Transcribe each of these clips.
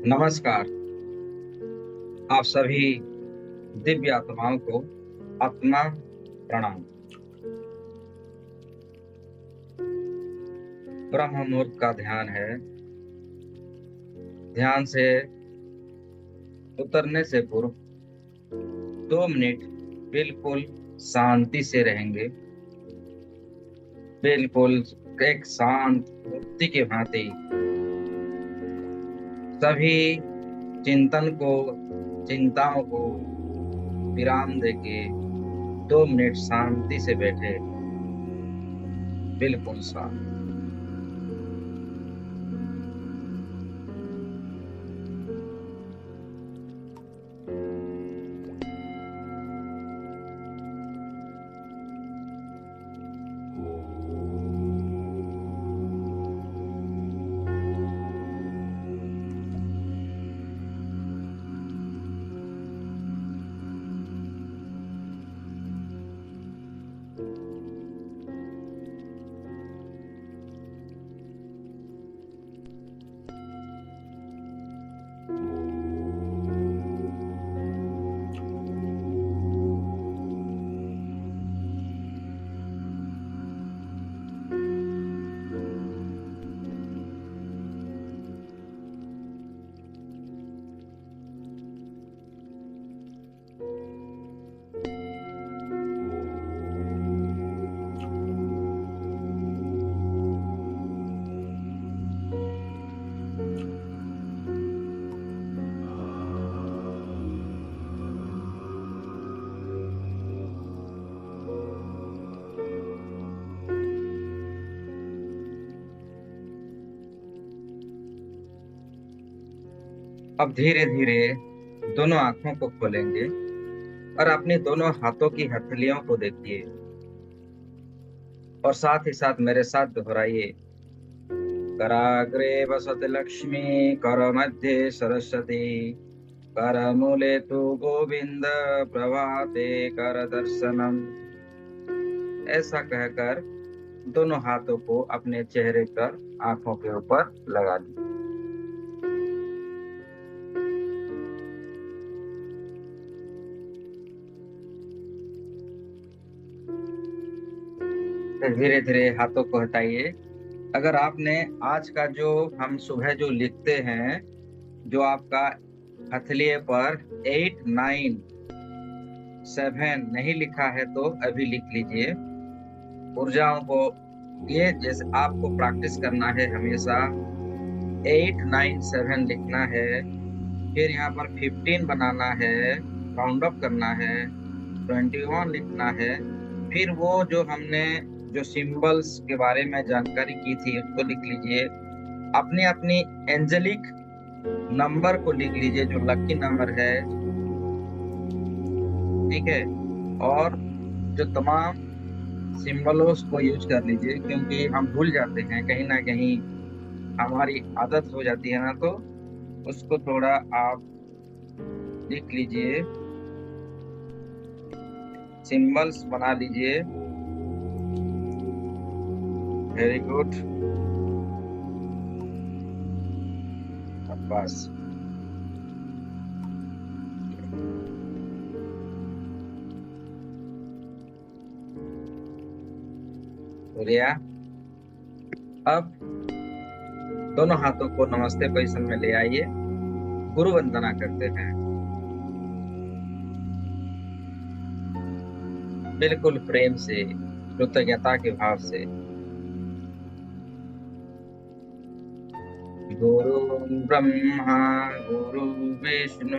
नमस्कार। आप सभी दिव्य आत्माओं को अपना प्रणाम। ब्रह्म मुहूर्त का ध्यान है। ध्यान से उतरने से पूर्व 2 मिनट बिल्कुल शांति से रहेंगे, बिल्कुल एक शांत मूर्ति की भांति सभी चिंताओं को विराम देके 2 मिनट शांति से बैठे, बिल्कुल शांत। अब धीरे धीरे दोनों आंखों को खोलेंगे और अपने दोनों हाथों की हथेलियों को देखिए और साथ ही साथ मेरे साथ दोहराइए। कराग्रे वसति लक्ष्मी, कर मध्ये सरस्वती, कर मूले तु गोविंद, प्रभाते कर दर्शनम। ऐसा कहकर दोनों हाथों को अपने चेहरे पर, आंखों के ऊपर लगा लीजिए। धीरे धीरे हाथों को हटाइए। अगर आपने आज का जो हम सुबह जो लिखते हैं, जो आपका हथेलिये पर 8, 9, 7 नहीं लिखा है तो अभी लिख लीजिए। ऊर्जाओं को ये जैसे आपको प्रैक्टिस करना है, हमेशा 8, 9, 7 लिखना है। फिर यहाँ पर 15 बनाना है, राउंड अप करना है, 21 लिखना है। फिर वो जो हमने जो सिंबल्स के बारे में जानकारी की थी उसको लिख लीजिए। अपनी अपनी एंजेलिक नंबर को लिख लीजिए, जो लकी नंबर है, ठीक है। और जो तमाम सिंबलों को यूज कर लीजिए, क्योंकि हम भूल जाते हैं, कहीं ना कहीं हमारी आदत हो जाती है ना, तो उसको थोड़ा आप लिख लीजिए, सिंबल्स बना लीजिए। Very good. बस हो गया। अब दोनों हाथों को नमस्ते पोजीशन में ले आइए, गुरु वंदना करते हैं बिल्कुल प्रेम से, कृतज्ञता के भाव से। गुरु ब्रह्मा गुरु विष्णु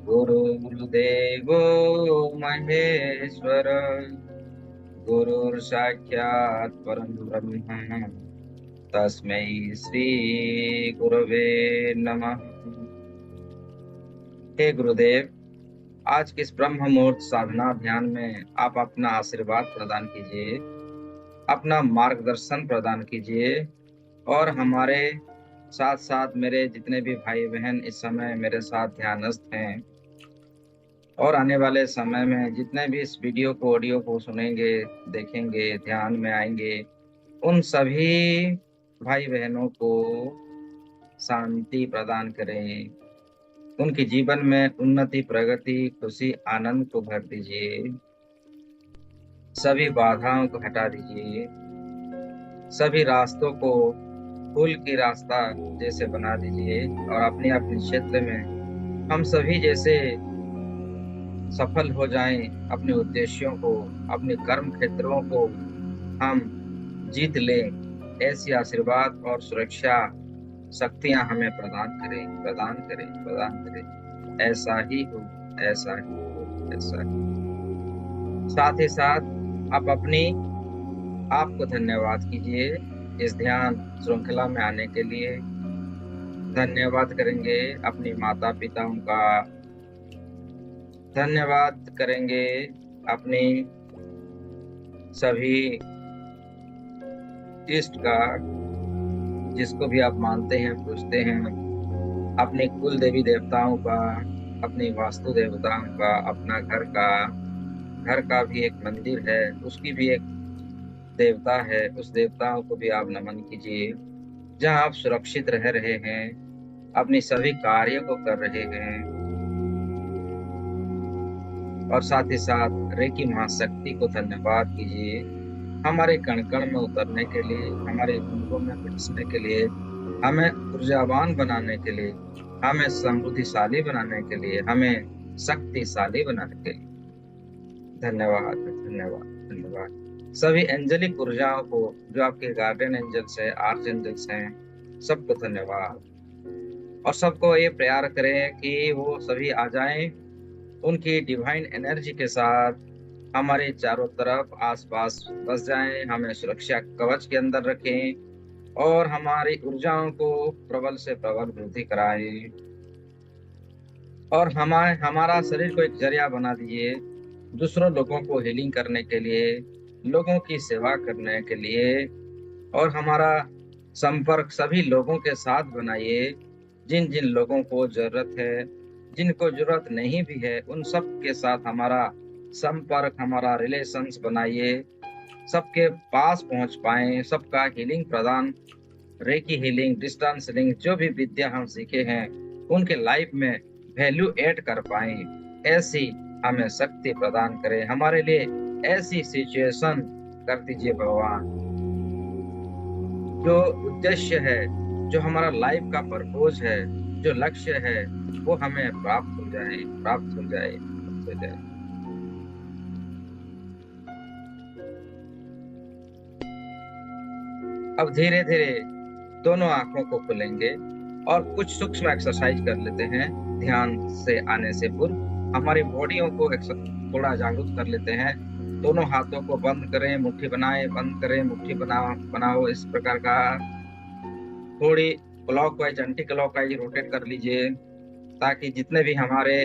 गुरुर्देवो महेश्वर, गुरुर्साक्षात् परं ब्रह्म, तस्मै श्री गुरवे नमः। हे गुरुदेव, आज के इस ब्रह्म मुहूर्त साधना ध्यान में आप अपना आशीर्वाद प्रदान कीजिए, अपना मार्गदर्शन प्रदान कीजिए, और हमारे साथ साथ मेरे जितने भी भाई बहन इस समय मेरे साथ ध्यानस्थ हैं और आने वाले समय में जितने भी इस वीडियो को, ऑडियो को सुनेंगे, देखेंगे, ध्यान में आएंगे, उन सभी भाई बहनों को शांति प्रदान करें। उनके जीवन में उन्नति, प्रगति, खुशी, आनंद को भर दीजिए। सभी बाधाओं को हटा दीजिए। सभी रास्तों को फूल की रास्ता जैसे बना दीजिए और अपने अपने क्षेत्र में हम सभी जैसे सफल हो जाएं। अपने उद्देश्यों को, अपने कर्म क्षेत्रों को हम जीत लें। ऐसी आशीर्वाद और सुरक्षा शक्तियां हमें प्रदान करें, प्रदान करें, प्रदान करें। ऐसा ही हो, ऐसा ही हो, ऐसा ही। साथ ही साथ आप अपनी आपको धन्यवाद कीजिए इस ध्यान श्रृंखला में आने के लिए। धन्यवाद करेंगे अपनी माता पिताओं का, धन्यवाद करेंगे अपनी सभी इष्ट का, जिसको भी आप मानते हैं, पूजते हैं। अपने कुल देवी देवताओं का, अपनी वास्तु देवताओं का, अपना घर का भी एक मंदिर है, उसकी भी एक देवता है, उस देवताओं को भी आप नमन कीजिए। जहाँ आप सुरक्षित रह रहे हैं, अपनी सभी कार्यों को कर रहे हैं। और साथ ही साथ रेकी महाशक्ति को धन्यवाद कीजिए, हमारे कण कण में उतरने के लिए, हमारे अंगों में बरसने के लिए, हमें ऊर्जावान बनाने के लिए, हमें समृद्धिशाली बनाने के लिए, हमें शक्तिशाली बनाने के लिए। धन्यवाद, धन्यवाद, धन्यवाद। सभी एंजेलिक ऊर्जाओं को, जो आपके गार्डियन एंजल्स है, आर्च एंजल्स हैं, सबको धन्यवाद। और सबको ये प्यार करें कि वो सभी आ जाएं उनकी डिवाइन एनर्जी के साथ, हमारे चारों तरफ आसपास बस जाएं, हमें सुरक्षा कवच के अंदर रखें और हमारी ऊर्जाओं को प्रबल से प्रबल वृद्धि कराएं। और हमारा शरीर को एक जरिया बना दीजिए दूसरों लोगों को हीलिंग करने के लिए, लोगों की सेवा करने के लिए। और हमारा संपर्क सभी लोगों के साथ बनाइए, जिन जिन लोगों को जरूरत है, जिनको जरूरत नहीं भी है, उन सब के साथ हमारा संपर्क, हमारा रिलेशंस बनाइए। सबके पास पहुंच पाएं, सबका हीलिंग प्रदान, रेकी हीलिंग, डिस्टेंस हीलिंग, जो भी विद्या हम सीखे हैं उनके लाइफ में वैल्यू ऐड कर पाएं। ऐसी हमें शक्ति प्रदान करें, हमारे लिए ऐसी सिचुएशन कर दीजिए भगवान। जो उद्देश्य है, जो हमारा लाइफ का पर्पस है, जो लक्ष्य है, वो हमें प्राप्त हो जाए, प्राप्त हो जाए, प्राप्त हो जाए। अब धीरे धीरे दोनों आंखों को खोलेंगे और कुछ सूक्ष्म एक्सरसाइज कर लेते हैं। ध्यान से आने से पूर्व हमारी बॉडियों को थोड़ा जागरूक कर लेते हैं। दोनों हाथों को बंद करें, मुट्ठी बनाएं, बंद करें, मुट्ठी बनाओ। इस प्रकार का थोड़ी क्लॉकवाइज, एंटी क्लॉकवाइज रोटेट कर लीजिए, ताकि जितने भी हमारे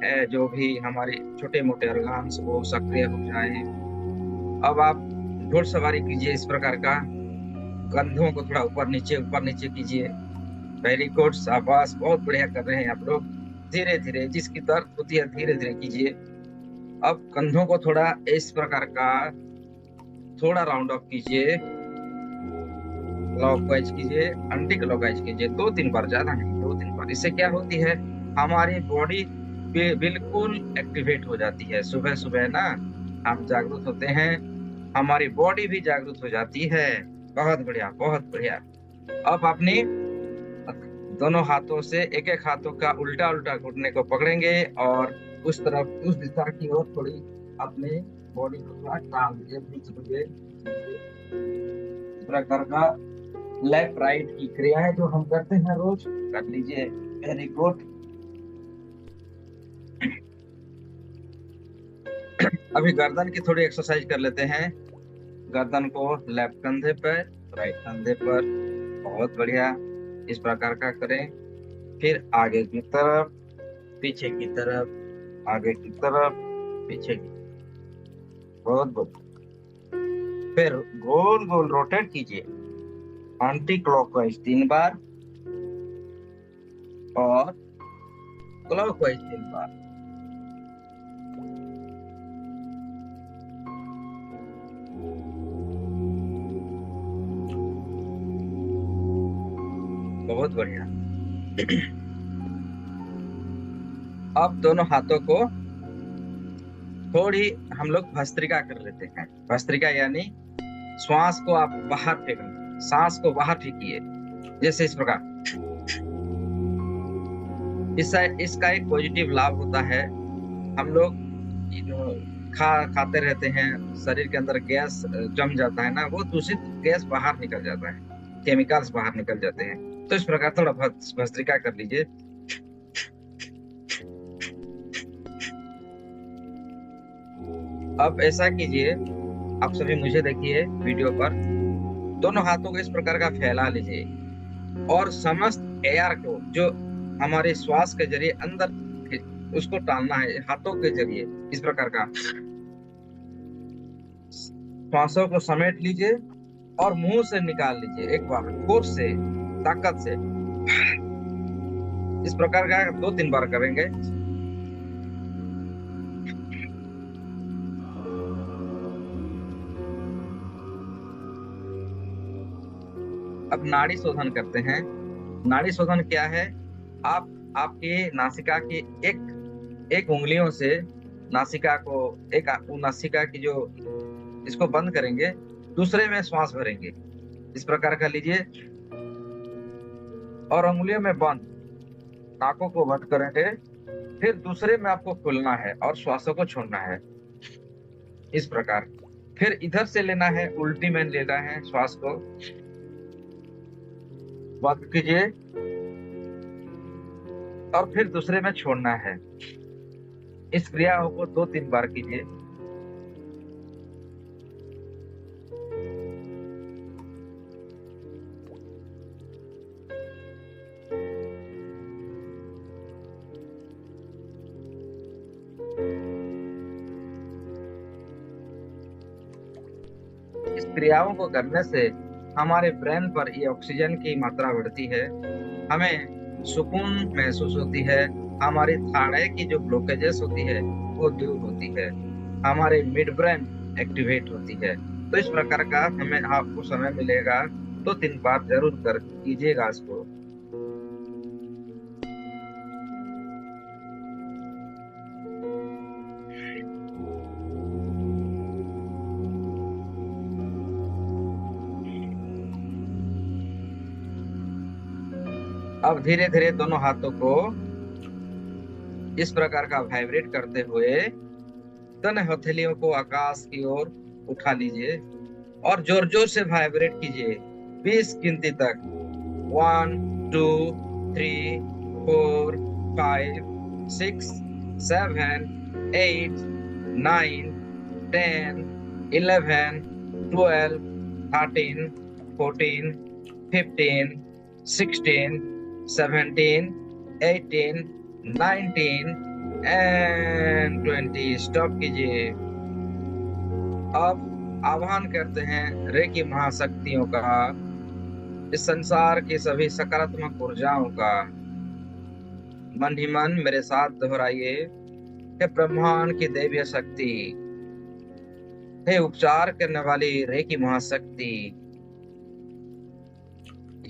है, जो भी हमारे छोटे मोटे ऑर्गन्स वो सक्रिय हो जाए। अब आप घुड़सवारी कीजिए इस प्रकार का, कंधों को थोड़ा ऊपर नीचे कीजिए। वेरी गुड, शाबाश, बहुत बढ़िया कर रहे हैं आप लोग। धीरे धीरे जिसकी दर्द होती है धीरे धीरे कीजिए। अब कंधों को थोड़ा इस प्रकार का थोड़ा राउंड ऑफ कीजिए, क्लॉकवाइज कीजिए, एंटी क्लॉकवाइज कीजिए, 2-3 बार, ज्यादा नहीं, 2-3 बार। इससे क्या होती है, हमारी बॉडी बिल्कुल एक्टिवेट हो जाती है। सुबह सुबह ना हम जागरूक होते हैं, हमारी बॉडी भी जागरूक हो जाती है। बहुत बढ़िया, बहुत बढ़िया। अब अपनी दोनों हाथों से एक एक हाथों का उल्टा उल्टा घुटने को पकड़ेंगे और उस तरफ, उस दिशा की ओर थोड़ी अपने बॉडी को थोड़ा टाल दीजिए, बीच में प्रकार का लेफ्ट राइट की क्रियाएं जो हम करते हैं रोज, कर लीजिए। Very good. अभी गर्दन की थोड़ी एक्सरसाइज कर लेते हैं। गर्दन को लेफ्ट कंधे पर, राइट कंधे पर, बहुत बढ़िया, इस प्रकार का करें। फिर आगे की तरफ, पीछे की तरफ, आगे की तरफ, पीछे की, बहुत बहुत। फिर गोल गोल रोटेट कीजिए, एंटी क्लॉकवाइज 3 बार और क्लॉकवाइज 3 बार। बहुत बढ़िया। अब दोनों हाथों को थोड़ी हम लोग भस्त्रिका कर लेते हैं। भस्त्रिका यानी श्वास को आप बाहर फेंकना, सांस को बाहर फेंकिए, जैसे इस प्रकार। इसका एक पॉजिटिव लाभ होता है। हम लोग खाते रहते हैं, शरीर के अंदर गैस जम जाता है ना, वो दूषित गैस बाहर निकल जाता है, केमिकल्स बाहर निकल जाते हैं। तो इस प्रकार थोड़ा भस्त्रिका कर लीजिए। अब ऐसा कीजिए, आप सभी मुझे देखिए वीडियो पर, दोनों हाथों को इस प्रकार का फैला लीजिए और समस्त एयर को जो हमारे श्वास के जरिए अंदर उसको टालना है हाथों के जरिए। इस प्रकार का श्वासों को समेट लीजिए और मुंह से निकाल लीजिए एक बार, फोर्स से, ताकत से। इस प्रकार का 2-3 बार करेंगे। अब नाड़ी शोधन करते हैं। नाड़ी शोधन क्या है? आप आपके नासिका की एक उंगलियों से नासिका को, नासिका की जो इसको बंद करेंगे, दूसरे में श्वास भरेंगे। इस प्रकार का लीजिए और उंगलियों में बंद, नाकों को बंद करेंगे, फिर दूसरे में आपको खोलना है और श्वासों को छोड़ना है। इस प्रकार फिर इधर से लेना है, उल्टी में लेना है, श्वास को बंद कीजिए और फिर दूसरे में छोड़ना है। इस क्रिया को 2-3 बार कीजिए। इस क्रियाओं को करने से हमारे ब्रेन पर ये ऑक्सीजन की मात्रा बढ़ती है, हमें सुकून महसूस होती है, हमारी थाड़े की जो ब्लॉकेजेस होती है वो दूर होती है, हमारे मिड ब्रेन एक्टिवेट होती है। तो इस प्रकार का हमें आपको समय मिलेगा 2-3 बार जरूर कर कीजिएगा इसको। अब धीरे धीरे दोनों हाथों को इस प्रकार का वाइब्रेट करते हुए दोनों हथेलियों को आकाश की ओर उठा लीजिए और जोर जोर से वाइब्रेट कीजिए 20 गिनती तक। 1 2 3 4 5 6 7 8 9 10 11 12 13 14 15 16 17 18 19 and 20। स्टॉप कीजिए। अब आह्वान करते हैं रेकी महाशक्तियों का, इस संसार की सभी सकारात्मक ऊर्जाओं का। मन ही मन मेरे साथ दोहराइए। हे ब्रह्मांड की दैवीय शक्ति, हे उपचार करने वाली रेकी महाशक्ति,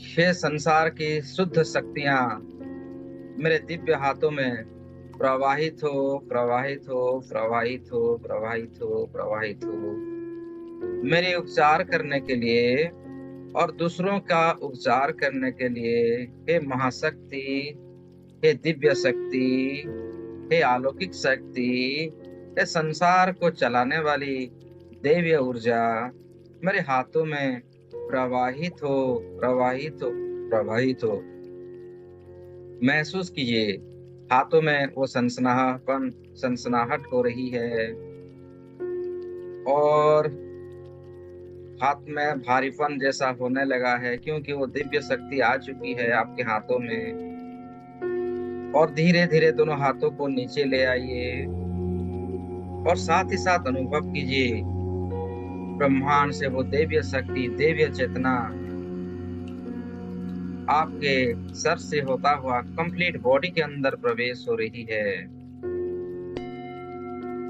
हे संसार की शुद्ध शक्तियां मेरे दिव्य हाथों में प्रवाहित हो, प्रवाहित हो, प्रवाहित हो, प्रवाहित हो, प्रवाहित हो, मेरे उपचार करने के लिए और दूसरों का उपचार करने के लिए। हे महाशक्ति, हे दिव्य शक्ति, हे अलौकिक शक्ति, हे संसार को चलाने वाली दैवीय ऊर्जा मेरे हाथों में प्रवाहित हो, प्रवाहित हो, प्रवाहित हो। महसूस कीजिए हाथों में वो सनसनाहट हो रही है और हाथ में भारीपन जैसा होने लगा है, क्योंकि वो दिव्य शक्ति आ चुकी है आपके हाथों में। और धीरे धीरे दोनों हाथों को नीचे ले आइए और साथ ही साथ अनुभव कीजिए ब्रह्मांड से वो दैवीय शक्ति, दैवीय चेतना आपके सर से होता हुआ कंप्लीट बॉडी के अंदर प्रवेश हो रही है।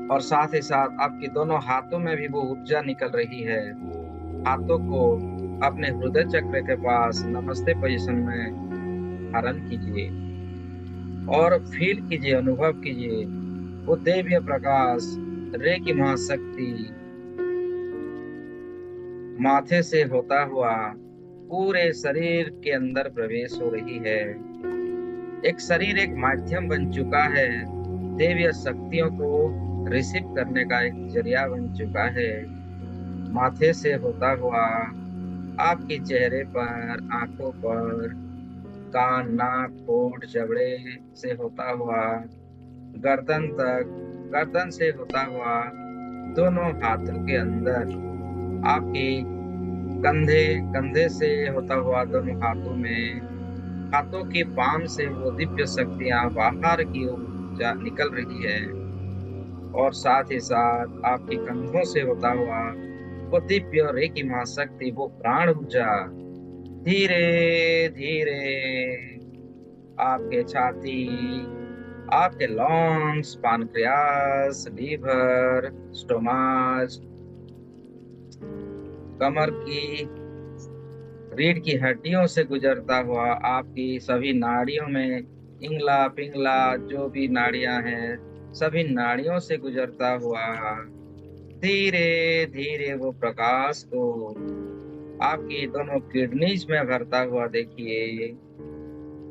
और साथ ही साथ आपके दोनों हाथों में भी वो ऊर्जा निकल रही है। हाथों को अपने हृदय चक्र के पास नमस्ते पोजीशन में धारण कीजिए और फील कीजिए, अनुभव कीजिए वो दिव्य प्रकाश, रेकी महाशक्ति माथे से होता हुआ पूरे शरीर के अंदर प्रवेश हो रही है। एक शरीर एक माध्यम बन चुका है, दिव्य शक्तियों को रिसीव करने का एक जरिया बन चुका है। माथे से होता हुआ आपके चेहरे पर, आंखों पर, कान, नाक, होंठ, जबड़े से होता हुआ गर्दन तक, गर्दन से होता हुआ दोनों हाथों के अंदर, आपके कंधे, कंधे से होता हुआ दोनों हाथों में, हाथों की पाम से वो दिव्य शक्तियां बाहर की ओर निकल रही है और साथ ही साथ आपके कंधों से होता हुआ वो दिव्य रेकी महाशक्ति, वो प्राण ऊर्जा धीरे धीरे आपके छाती, आपके लंग्स, पानक्रियास, लीवर, स्टोमाच, कमर की रीढ़ की हड्डियों से गुजरता हुआ आपकी सभी नाड़ियों में, इंगला पिंगला जो भी नाड़ियां हैं, सभी नाड़ियों से गुजरता हुआ धीरे धीरे वो प्रकाश को आपकी दोनों किडनीज में भरता हुआ देखिए।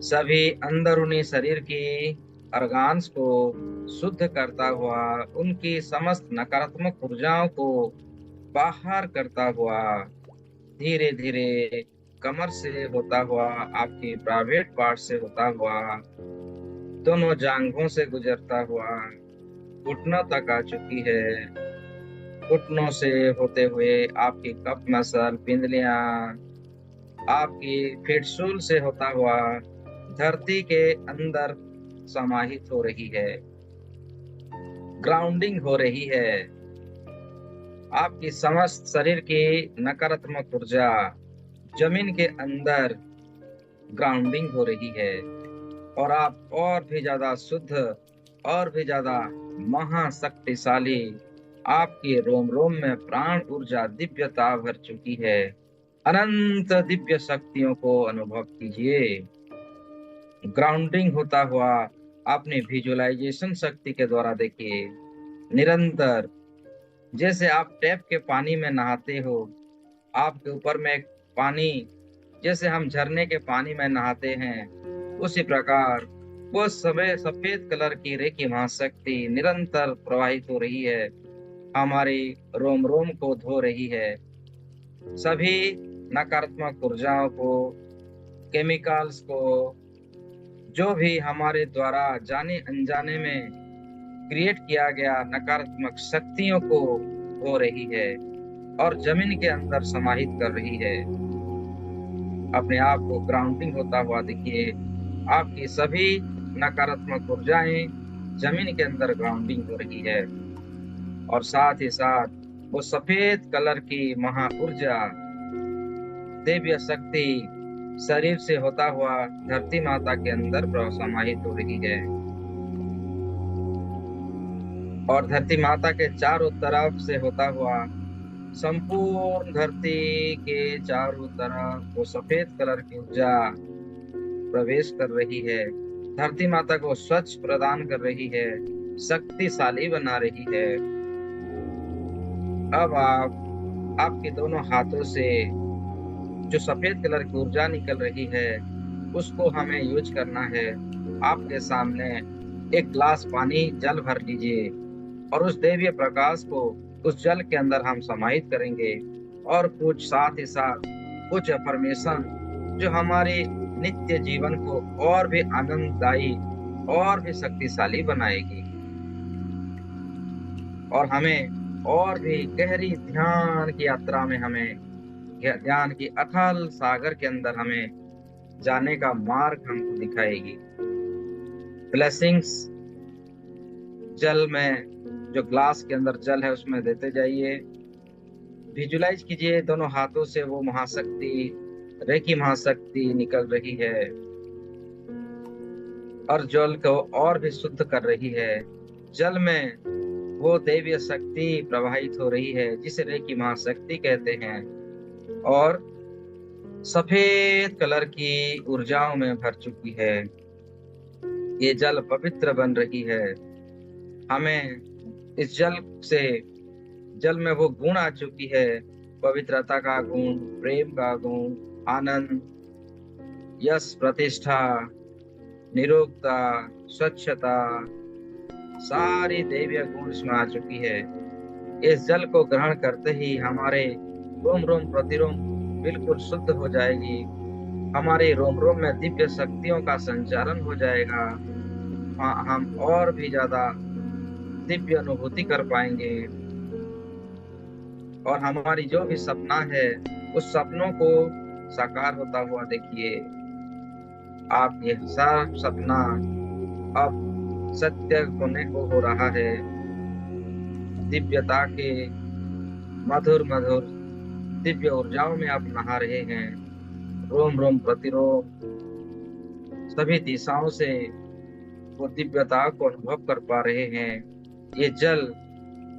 सभी अंदरूनी शरीर की ऑर्गन्स को शुद्ध करता हुआ, उनकी समस्त नकारात्मक ऊर्जाओं को बाहर करता हुआ धीरे धीरे कमर से होता हुआ, आपकी प्राइवेट पार्ट से होता हुआ, दोनों जांघों से गुजरता हुआ घुटनों तक आ चुकी है। घुटनों से होते हुए आपकी कफ मसल, पिंडलियां, आपकी फिटसूल से होता हुआ धरती के अंदर समाहित हो रही है, ग्राउंडिंग हो रही है। आपकी समस्त शरीर की नकारात्मक ऊर्जा जमीन के अंदर ग्राउंडिंग हो रही है और आप और भी ज्यादा शुद्ध, और भी ज्यादा महाशक्तिशाली, आपके रोम रोम में प्राण ऊर्जा दिव्यता भर चुकी है। अनंत दिव्य शक्तियों को अनुभव कीजिए। ग्राउंडिंग होता हुआ आपने विजुअलाइजेशन शक्ति के द्वारा देखिए, निरंतर जैसे आप टैप के पानी में नहाते हो, आपके ऊपर में एक पानी, जैसे हम झरने के पानी में नहाते हैं, उसी प्रकार वो सफेद कलर की रेखी महाशक्ति निरंतर प्रवाहित हो रही है, हमारी रोम रोम को धो रही है। सभी नकारात्मक ऊर्जाओं को, केमिकल्स को, जो भी हमारे द्वारा जाने अनजाने में क्रिएट किया गया नकारात्मक शक्तियों को धो रही है और जमीन के अंदर समाहित कर रही है। अपने आप को ग्राउंडिंग होता हुआ देखिए, आपकी सभी नकारात्मक ऊर्जाएं जमीन के अंदर ग्राउंडिंग हो रही है और साथ ही साथ वो सफेद कलर की महा ऊर्जा, दिव्य शक्ति शरीर से होता हुआ धरती माता के अंदर समाहित हो रही है और धरती माता के चारों तरफ से होता हुआ संपूर्ण धरती के चारों तरफ वो सफेद कलर की ऊर्जा प्रवेश कर रही है, धरती माता को स्वच्छ प्रदान कर रही है, शक्तिशाली बना रही है। अब आप आपके दोनों हाथों से जो सफेद कलर की ऊर्जा निकल रही है उसको हमें यूज करना है। आपके सामने एक ग्लास पानी, जल भर लीजिए और उस दैवीय प्रकाश को उस जल के अंदर हम समाहित करेंगे और कुछ साथ ही साथ कुछ अफर्मेशन जो हमारे नित्य जीवन को और भी आनंददायी और भी शक्तिशाली बनाएगी और हमें और भी गहरी ध्यान की यात्रा में, हमें ध्यान की अथाह सागर के अंदर हमें जाने का मार्ग हमको दिखाएगी। ब्लेसिंग्स जल में, जो ग्लास के अंदर जल है उसमें देते जाइए। विजुलाइज कीजिए दोनों हाथों से वो महाशक्ति, रेकी महाशक्ति निकल रही है और जल को और भी शुद्ध कर रही है। जल में वो दैवीय शक्ति प्रवाहित हो रही है जिसे रेकी महाशक्ति कहते हैं और सफेद कलर की ऊर्जाओं में भर चुकी है। ये जल पवित्र बन रही है। हमें इस जल में वो गुण आ चुकी है, पवित्रता का गुण, प्रेम का गुण, आनंद, यश, प्रतिष्ठा, निरोगता, स्वच्छता, सारी दैवीय गुण इसमें आ चुकी है। इस जल को ग्रहण करते ही हमारे रोम रोम प्रतिरोम बिल्कुल शुद्ध हो जाएगी। हमारे रोम रोम में दिव्य शक्तियों का संचारण हो जाएगा। हम और भी ज्यादा दिव्य अनुभूति कर पाएंगे और हमारी जो भी सपना है उस सपनों को साकार होता हुआ देखिए। आप ये सब सपना अब सत्य होने को हो रहा है। दिव्यता के मधुर मधुर दिव्य ऊर्जाओं में आप नहा रहे हैं। रोम रोम प्रतिरोम सभी दिशाओं से वो दिव्यता को अनुभव कर पा रहे हैं। ये जल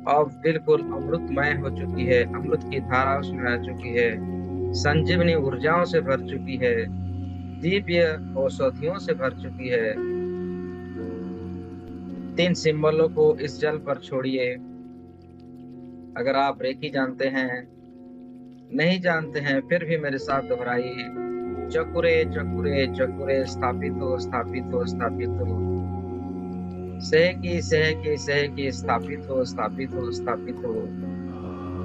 अब बिल्कुल अमृतमय हो चुकी है, अमृत की धारा उसमें आ चुकी है, संजीवनी ऊर्जाओं से भर चुकी है, दिव्य औषधियों से भर चुकी है। 3 सिंबलों को इस जल पर छोड़िए। अगर आप रेकी जानते हैं, नहीं जानते हैं, फिर भी मेरे साथ दोहराइए। चकुरे चकुरे चकुरे स्थापित हो, स्थापित हो, स्थापित हो। सहकी सहकी सहकी स्थापित हो, स्थापित हो, स्थापित हो।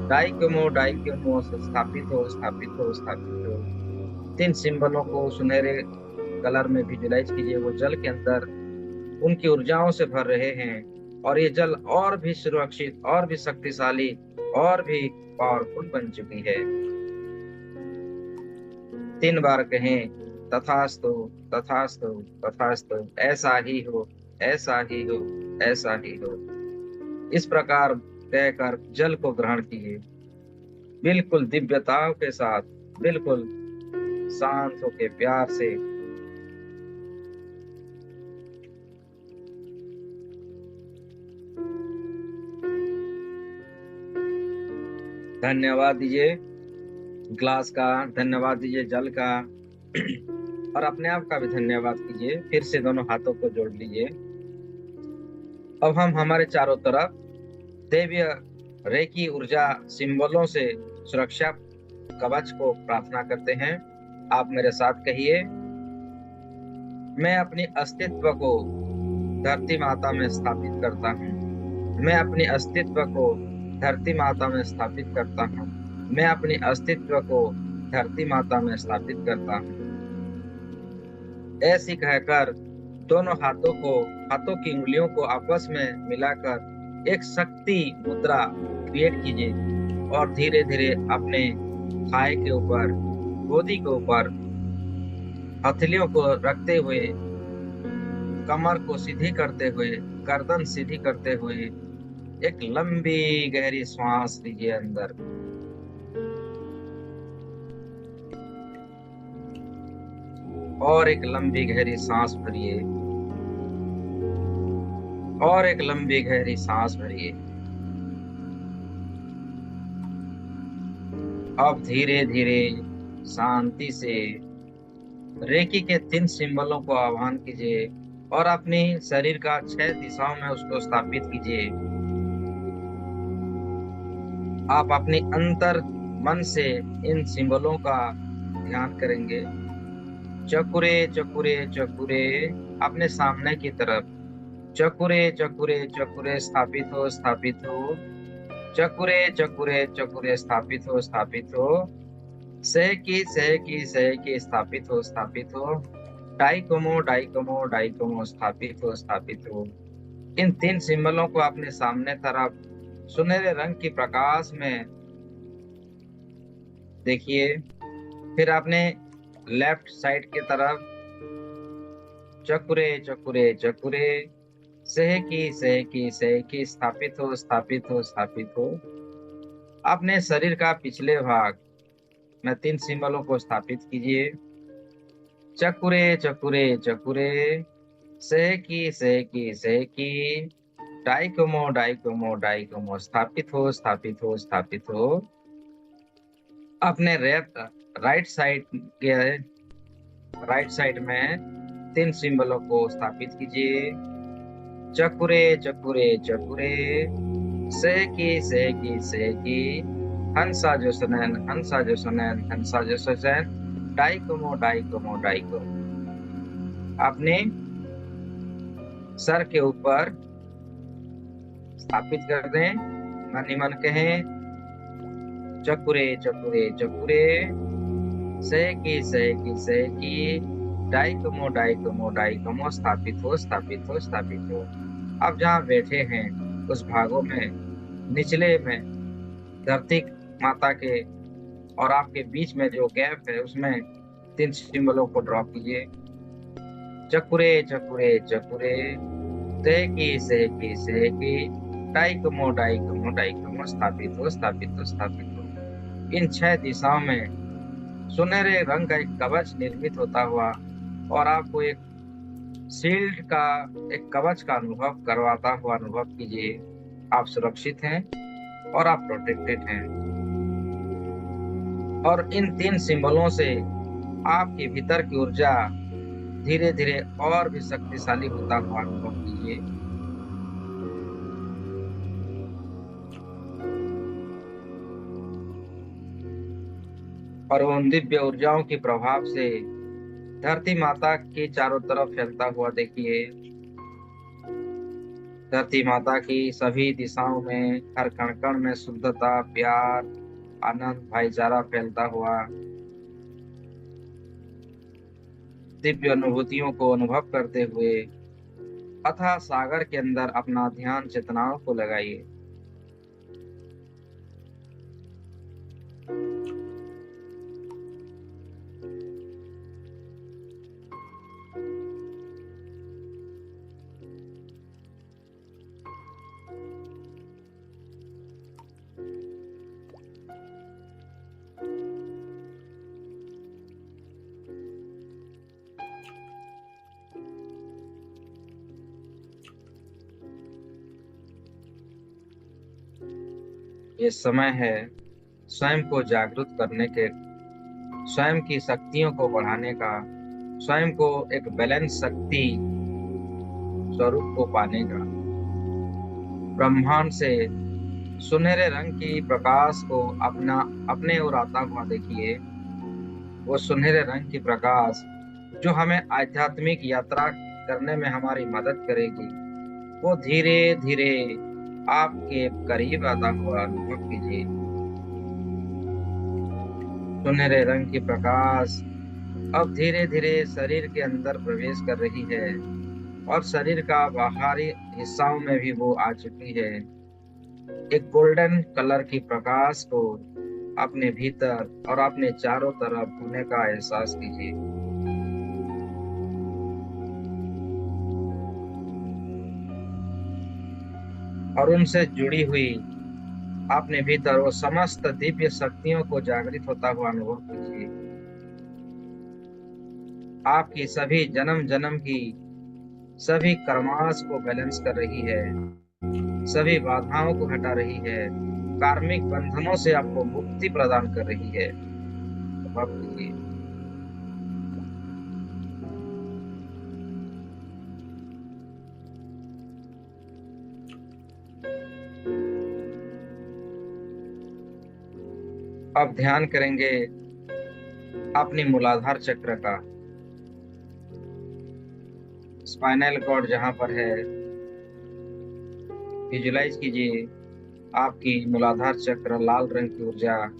डाइकोमो डाइकोमो स्थापित हो, स्थापित हो, स्थापित हो। 3 सिंबलों को सुनहरे कलर में विजुलाइज कीजिए। वो जल के अंदर उनकी ऊर्जाओं से भर रहे हैं और ये जल और भी सुरक्षित, और भी शक्तिशाली, और भी पावरफुल बन चुकी है। 3 बार कहें, तथास्तु, तथास्तु, तथास्तु। ऐसा ही हो, ऐसा ही हो, ऐसा ही हो। इस प्रकार कहकर जल को ग्रहण कीजिए, बिल्कुल दिव्यताओं के साथ, बिल्कुल शांत होके प्यार से। धन्यवाद दीजिए ग्लास का, धन्यवाद दीजिए जल का और अपने आप का भी धन्यवाद कीजिए। फिर से दोनों हाथों को जोड़ लीजिए। अब हम हमारे चारों तरफ दैवीय रेकी ऊर्जा सिंबलों से सुरक्षा कवच को प्रार्थना करते हैं। आप मेरे साथ कहिए, मैं अपने अस्तित्व को धरती माता में स्थापित करता हूँ। मैं अपने अस्तित्व को धरती माता में स्थापित करता हूँ। मैं अपने अस्तित्व को धरती माता में स्थापित करता हूँ। ऐसी कहकर दोनों हाथों की उंगलियों को आपस में मिलाकर एक शक्ति मुद्रा क्रिएट कीजिए और धीरे धीरे अपने थाई के ऊपर, गोदी के ऊपर हथेलियों को रखते हुए, कमर को सीधी करते हुए, गर्दन सीधी करते हुए एक लंबी गहरी श्वास लीजिए अंदर। और एक लंबी गहरी सांस भरिए, और एक लंबी गहरी सांस भरिए। अब धीरे धीरे शांति से रेकी के 3 सिंबलों को आह्वान कीजिए और अपनी शरीर का 6 दिशाओं में उसको स्थापित कीजिए। आप अपनी अंतर मन से इन सिंबलों का ध्यान करेंगे। चकुरे चकुरे चकुरे अपने सामने की तरफ, चकुरे चकुरे चकुरे स्थापित हो, स्थापित हो। चकुरे चकुरे चकुरे स्थापित हो, स्थापित हो। सहकी सहकी सहकी स्थापित हो, स्थापित हो। डाइकोमो डाइकोमो डाइकोमो स्थापित हो, स्थापित हो। इन 3 सिंबलों को अपने सामने तरफ सुनहरे रंग की प्रकाश में देखिए। फिर अपने लेफ्ट साइड की तरफ चकुरे चकुरे चकुरे सहकी सहकी सहकी स्थापित हो, स्थापित हो, स्थापित हो। अपने शरीर का पिछले भाग में 3 सिंबलों को स्थापित कीजिए। चकुरे चकुरे चकुरे सहकी सहकी सहकी डाइकोमो डाइकोमो डाइकोमो स्थापित हो, स्थापित हो, स्थापित हो। अपने राइट साइड के राइट साइड में 3 सिंबलों को स्थापित कीजिए। चकुरे चकुरे चकुरे, सेकी हंसा जो सुनैन हंसा जो सुनैन हंसा जो सुनैन, डाइकोमो डाइकोमो डाइको। अपने सर के ऊपर स्थापित कर दें, मन ही मन कहें चकुरे चकुरे चकुरे, सेकी डाइकोमो डाइकोमो डाइकोमो, स्थापित हो स्थापित हो स्थापित हो। अब जहाँ बैठे हैं उस भागों में निचले में धरती माता के और आपके बीच में जो गैप है उसमें 3 सिंबलों को ड्रॉ कीजिए। चकुरे चकुरे चकुरे, सेकी डाइकोमो डाइकोमो डाइकोमो, स्थापित हो स्थापित हो स्थापित हो। इन 6 दिशाओं में सुनहरे रंग का एक कवच निर्मित होता हुआ और आपको एक शील्ड का, एक कवच का अनुभव करवाता हुआ अनुभव कीजिए। आप सुरक्षित हैं और आप प्रोटेक्टेड हैं। और इन 3 सिंबलों से आपके भीतर की ऊर्जा धीरे धीरे और भी शक्तिशाली होता हुआ अनुभव कीजिए। और उन दिव्य ऊर्जाओं के प्रभाव से धरती माता के चारों तरफ फैलता हुआ देखिए। धरती माता की सभी दिशाओं में, हर कण कण में शुद्धता, प्यार, आनंद, भाईचारा फैलता हुआ दिव्य अनुभूतियों को अनुभव करते हुए अथाह सागर के अंदर अपना ध्यान चेतनाओं को लगाइए। ये समय है स्वयं को जागृत करने के, स्वयं की शक्तियों को बढ़ाने का, स्वयं को एक बैलेंस शक्ति स्वरूप को पाने का। ब्रह्मांड से सुनहरे रंग की प्रकाश को अपने ओर आता हुआ देखिए। वो सुनहरे रंग की प्रकाश जो हमें आध्यात्मिक यात्रा करने में हमारी मदद करेगी, वो धीरे धीरे आपके करीब आता हुआ अनुभव कीजिए। सुनहरे रंग की प्रकाश अब धीरे धीरे शरीर के अंदर प्रवेश कर रही है और शरीर का बाहरी हिस्साओं में भी वो आ चुकी है। एक गोल्डन कलर की प्रकाश को अपने भीतर और अपने चारों तरफ होने का एहसास कीजिए। और उनसे जुड़ी हुई अपने भीतर वो समस्त दिव्य शक्तियों को जागृत होता हुआ अनुभव कीजिए। आपकी सभी जन्म जन्म की सभी कर्मास को बैलेंस कर रही है, सभी बाधाओं को हटा रही है, कार्मिक बंधनों से आपको मुक्ति प्रदान कर रही है। अनुभव कीजिए। अब ध्यान करेंगे अपनी मूलाधार चक्र का। स्पाइनल कॉर्ड जहां पर है, विजुलाइज कीजिए आपकी मूलाधार चक्र, लाल रंग की ऊर्जा।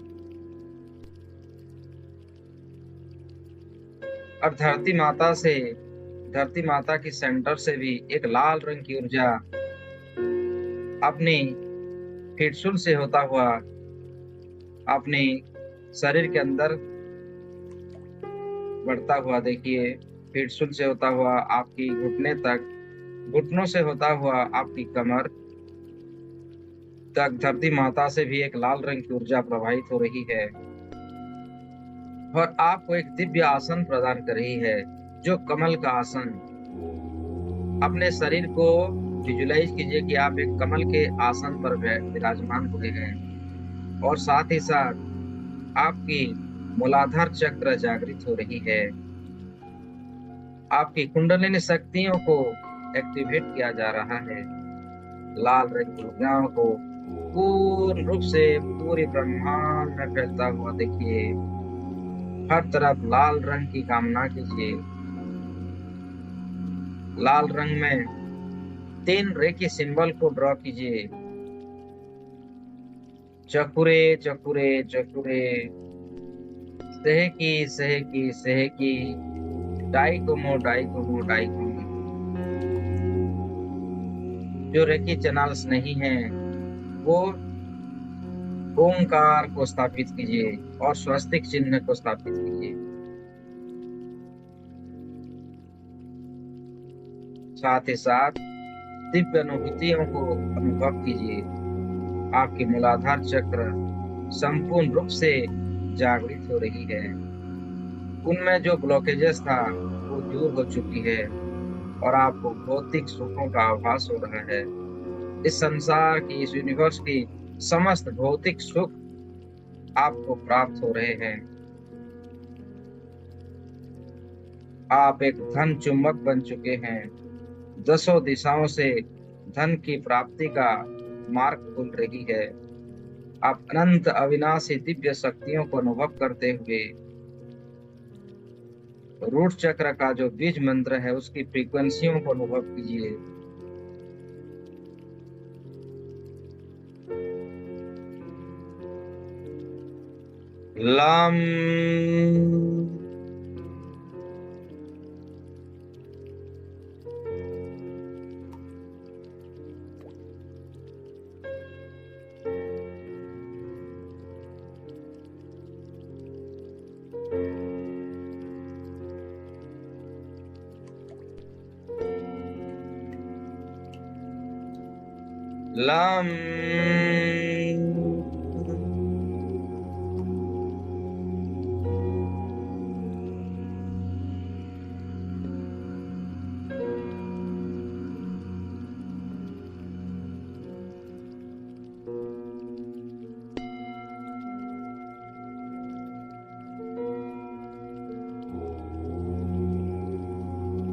और धरती माता की सेंटर से भी एक लाल रंग की ऊर्जा अपनी फिटसूल से होता हुआ अपने शरीर के अंदर बढ़ता हुआ देखिए। फिटसूल से होता हुआ आपकी घुटने तक, घुटनों से होता हुआ आपकी कमर तक धरती माता से भी एक लाल रंग की ऊर्जा प्रवाहित हो रही है और आपको एक दिव्य आसन प्रदान कर रही है, जो कमल का आसन। अपने शरीर को विजुलाइज कीजिए कि आप एक कमल के आसन पर विराजमान हुए हैं और साथ ही साथ आपकी मूलाधार चक्र जागृत हो रही है। आपकी कुंडलिनी शक्तियों को एक्टिवेट किया जा रहा है। लाल रंग की ऊर्जाओं को पूर्ण रूप से पूरे ब्रह्मांड में फैलता हुआ देखिए। हर तरफ लाल रंग की कामना कीजिए। लाल रंग में 3 रेखी सिंबल को ड्रॉ कीजिए। चकुरे चकुरे चकुरे, सेहकी सेहकी सेहकी, डाइकोमो डाइकोमो डाइकोमो। जो रेखी चैनल्स नहीं है वो ओंकार को स्थापित कीजिए और स्वस्तिक चिन्ह को स्थापित कीजिए। साथ ही साथ दिव्य अनुभूतियों को अनुभव कीजिए। आपकी मूलाधार चक्र संपूर्ण रूप से जागृत हो रही है। उनमें जो ब्लॉकेजेस था वो दूर हो चुकी है और आपको भौतिक सुखों का आभास हो रहा है। इस संसार की, इस यूनिवर्स की समस्त भौतिक सुख आपको प्राप्त हो रहे हैं। आप एक धन चुंबक बन चुके हैं। 10 दिशाओं से धन की प्राप्ति का मार्ग खुल रही है। आप अनंत अविनाशी दिव्य शक्तियों को अनुभव करते हुए रूट चक्र का जो बीज मंत्र है उसकी फ्रीक्वेंसियों को अनुभव कीजिए। लम लम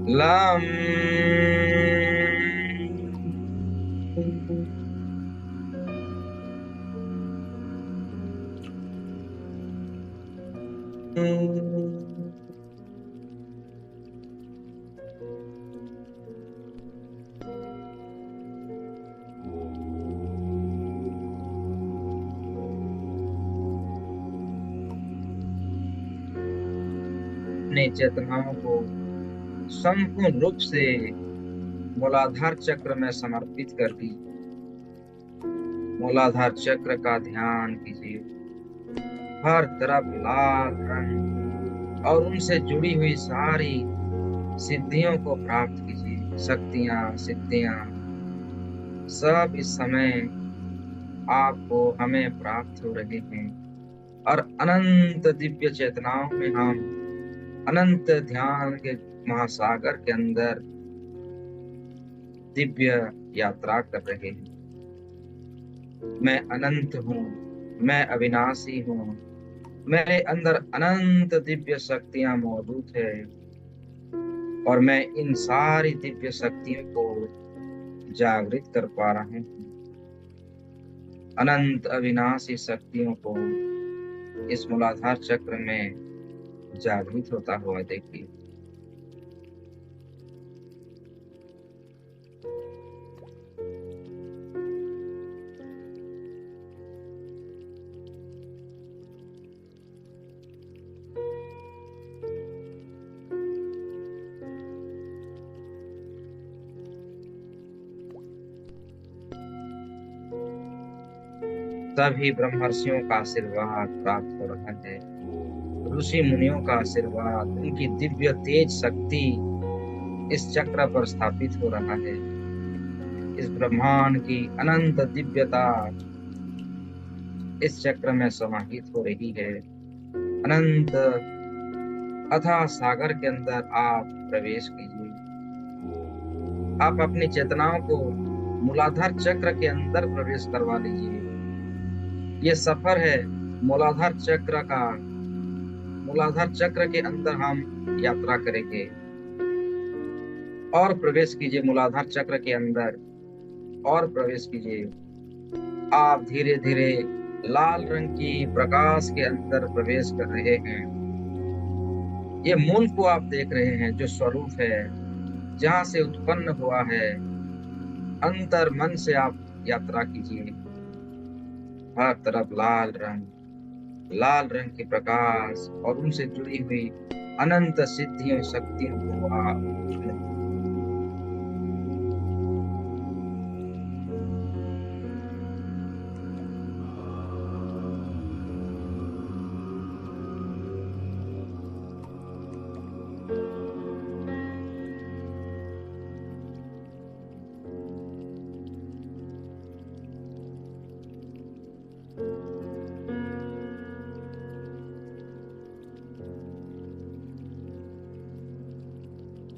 लम अपने चेतनाओं को संपूर्ण रूप से मूलाधार चक्र में समर्पित कर दीजिए। मूलाधार चक्र का ध्यान कीजिए। हर तरफ लाल रंग और उनसे जुड़ी हुई सारी सिद्धियों को प्राप्त कीजिए। शक्तियां, सिद्धियां सब इस समय आपको, हमें प्राप्त हो रहे हैं और अनंत दिव्य चेतनाओं में हम अनंत ध्यान के महासागर के अंदर दिव्य यात्रा कर रहे हैं। मैं अनंत हूँ, मैं अविनाशी हूँ, मेरे अंदर अनंत दिव्य शक्तियां मौजूद है और मैं इन सारी दिव्य शक्तियों को जागृत कर पा रहा हूँ। अनंत अविनाशी शक्तियों को इस मूलाधार चक्र में जागृत होता हुआ देखिए। सभी ब्रह्मर्षियों का आशीर्वाद प्राप्त हो रहा है। ऋषि मुनियों का आशीर्वाद, उनकी दिव्य तेज शक्ति इस चक्र पर स्थापित हो रहा है। इस ब्रह्मांड की अनंत दिव्यता इस चक्र में समाहित हो रही है। अनंत अथाह सागर के अंदर आप प्रवेश कीजिए। आप अपनी चेतनाओं को मूलाधार चक्र के अंदर प्रवेश करवा लीजिए। ये सफर है मूलाधार चक्र का मूलाधार चक्र के अंदर हम यात्रा करेंगे। और प्रवेश कीजिए मूलाधार चक्र के अंदर, और प्रवेश कीजिए। आप धीरे धीरे लाल रंग की प्रकाश के अंदर प्रवेश कर रहे हैं। ये मूल को आप देख रहे हैं, जो स्वरूप है, जहां से उत्पन्न हुआ है। अंतर मन से आप यात्रा कीजिए। हर तरफ लाल रंग, लाल रंग की प्रकाश और उनसे जुड़ी हुई अनंत सिद्धियों शक्तियों को आप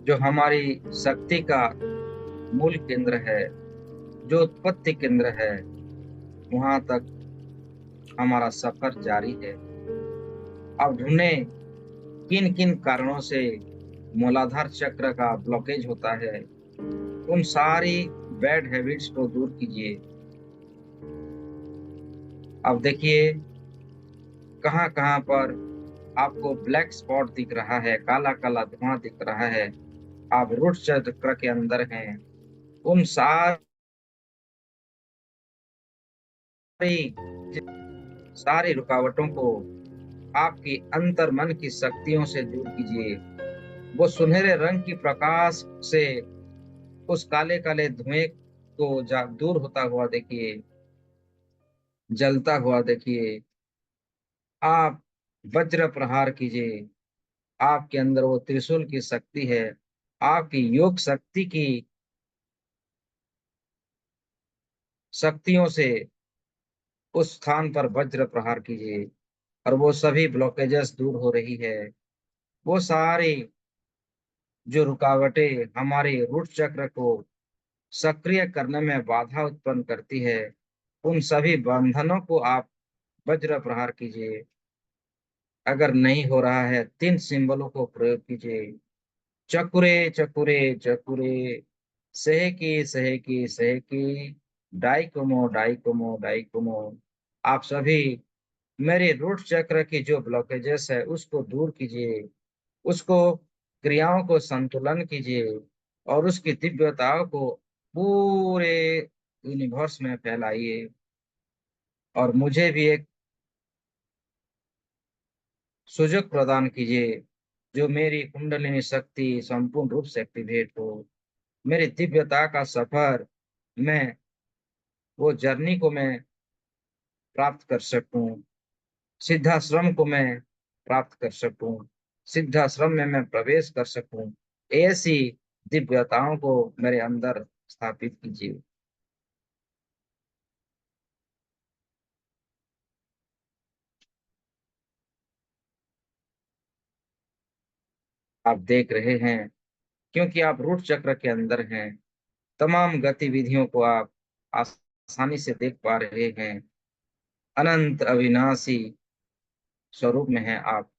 जो हमारी शक्ति का मूल केंद्र है, जो उत्पत्ति केंद्र है, वहां तक हमारा सफर जारी है। अब ढूंढें किन किन कारणों से मूलाधार चक्र का ब्लॉकेज होता है। उन सारी बैड हैबिट्स को दूर कीजिए। अब देखिए कहां कहां पर आपको ब्लैक स्पॉट दिख रहा है, काला काला धुआं दिख रहा है। आप रूट चक्र के अंदर हैं। उन सारी रुकावटों को आपकी अंतर मन की शक्तियों से दूर कीजिए। वो सुनहरे रंग की प्रकाश से उस काले काले धुएं को दूर होता हुआ देखिए, जलता हुआ देखिए। आप वज्र प्रहार कीजिए। आपके अंदर वो त्रिशूल की शक्ति है। आपकी योग शक्ति की शक्तियों से उस स्थान पर वज्र प्रहार कीजिए और वो सभी ब्लॉकेजेस दूर हो रही है। वो सारी जो रुकावटें हमारे रूट चक्र को सक्रिय करने में बाधा उत्पन्न करती है, उन सभी बंधनों को आप वज्र प्रहार कीजिए। अगर नहीं हो रहा है, 3 सिंबलों को प्रयोग कीजिए। चकुरे चकुरे चकुरे, सहेकी सहेकी सहेकी, डाइकोमो डाइकोमो डाइकोमो। आप सभी मेरे रूट चक्र की जो ब्लॉकेजेस है उसको दूर कीजिए, उसको क्रियाओं को संतुलन कीजिए और उसकी दिव्यताओं को पूरे यूनिवर्स में फैलाइए। और मुझे भी एक सुजग प्रदान कीजिए, जो मेरी कुंडलिनी शक्ति संपूर्ण रूप से एक्टिवेट हो। मेरी दिव्यता का सफर, मैं वो जर्नी को मैं प्राप्त कर सकूं। सिद्धाश्रम को मैं प्राप्त कर सकूं। सिद्धाश्रम में मैं प्रवेश कर सकूं। ऐसी दिव्यताओं को मेरे अंदर स्थापित कीजिए। आप देख रहे हैं, क्योंकि आप रूट चक्र के अंदर हैं। तमाम गतिविधियों को आप आसानी से देख पा रहे हैं। अनंत अविनाशी स्वरूप में है आप।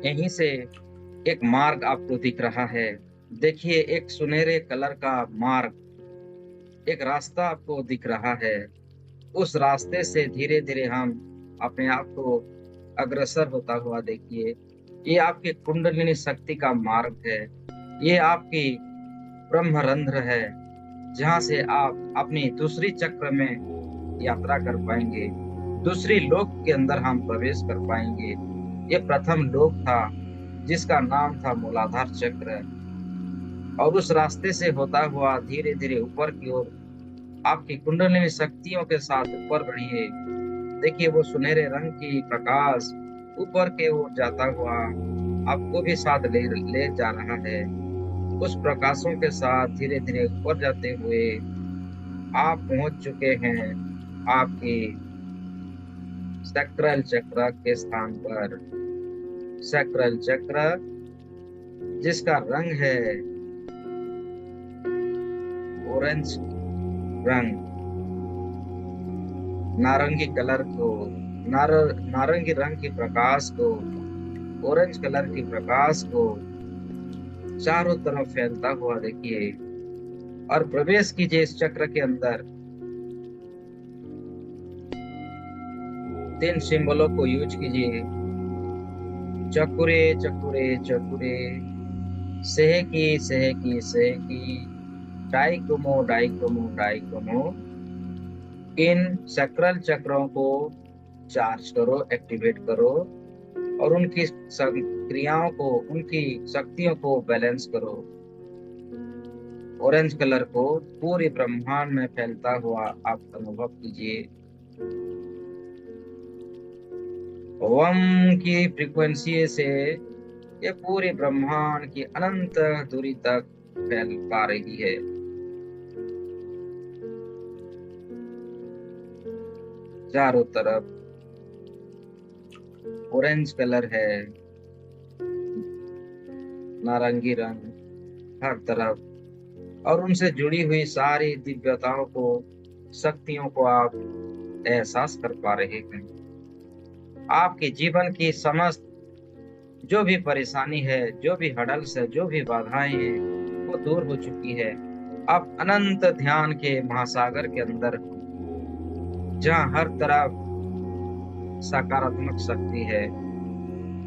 यहीं से एक मार्ग आपको दिख रहा है। देखिए, एक सुनहरे कलर का मार्ग, एक रास्ता आपको दिख रहा है। उस रास्ते से धीरे धीरे हम अपने आप को अग्रसर होता हुआ देखिए। ये आपकी कुंडलिनी शक्ति का मार्ग है। ये आपकी ब्रह्मरंध्र है, जहां से आप अपनी दूसरी चक्र में यात्रा कर पाएंगे। दूसरी लोक के अंदर हम प्रवेश कर पाएंगे। ये प्रथम लोक था, जिसका नाम था मूलाधार चक्र। और उस रास्ते से होता हुआ धीरे धीरे ऊपर की ओर आपकी कुंडलिनी शक्तियों के साथ ऊपर बढ़िए। देखिए, वो सुनहरे रंग की प्रकाश ऊपर के ओर जाता हुआ आपको भी साथ ले ले जा रहा है। उस प्रकाशों के साथ धीरे धीरे ऊपर जाते हुए आप पहुंच चुके हैं आपकी सैक्रल चक्र के स्थान पर। सैक्रल चक्र, जिसका रंग है ऑरेंज रंग, नारंगी कलर को, नारंगी रंग की प्रकाश को, ऑरेंज कलर की प्रकाश को चारों तरफ फैलता हुआ देखिए और प्रवेश कीजिए इस चक्र के अंदर। 3 सिंबलों को यूज कीजिए, चकुरे चकुरे चकुरे, सेहकी सेहकी सेहकी, डाइकोमो डाइकोमो डाइकोमो। इन सक्राल चक्रों को चार्ज करो, एक्टिवेट करो और उनकी क्रियाओं को, उनकी शक्तियों को बैलेंस करो। ऑरेंज कलर को पूरे ब्रह्मांड में फैलता हुआ आप अनुभव कीजिए। ओम की फ्रीक्वेंसी से ये पूरे ब्रह्मांड की अनंत दूरी तक फैल पा रही है। चारों तरफ ऑरेंज कलर है, नारंगी रंग हर तरफ, और उनसे जुड़ी हुई सारी दिव्यताओं को, शक्तियों को आप एहसास कर पा रहे हैं। आपके जीवन की समस्त जो भी परेशानी है, जो भी हडल्स है, जो भी बाधाएं हैं, वो दूर हो चुकी है। आप अनंत ध्यान के महासागर के अंदर, जहाँ हर तरफ सकारात्मक शक्ति है,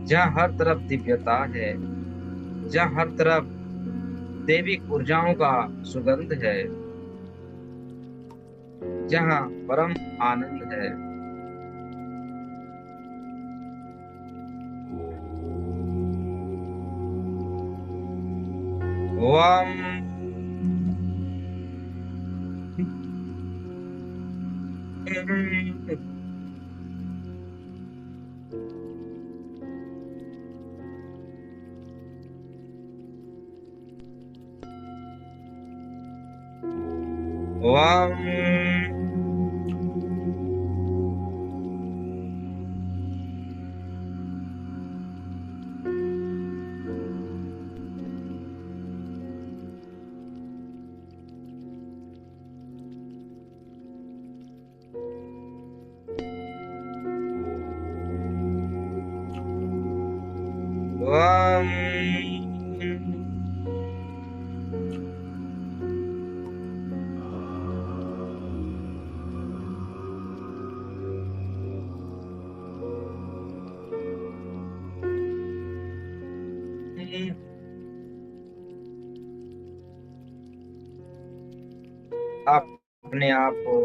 जहाँ हर तरफ दिव्यता है, जहाँ हर तरफ देवी ऊर्जाओं का सुगंध है, जहाँ परम आनंद है। ओम ओम ओम आप अपने आप को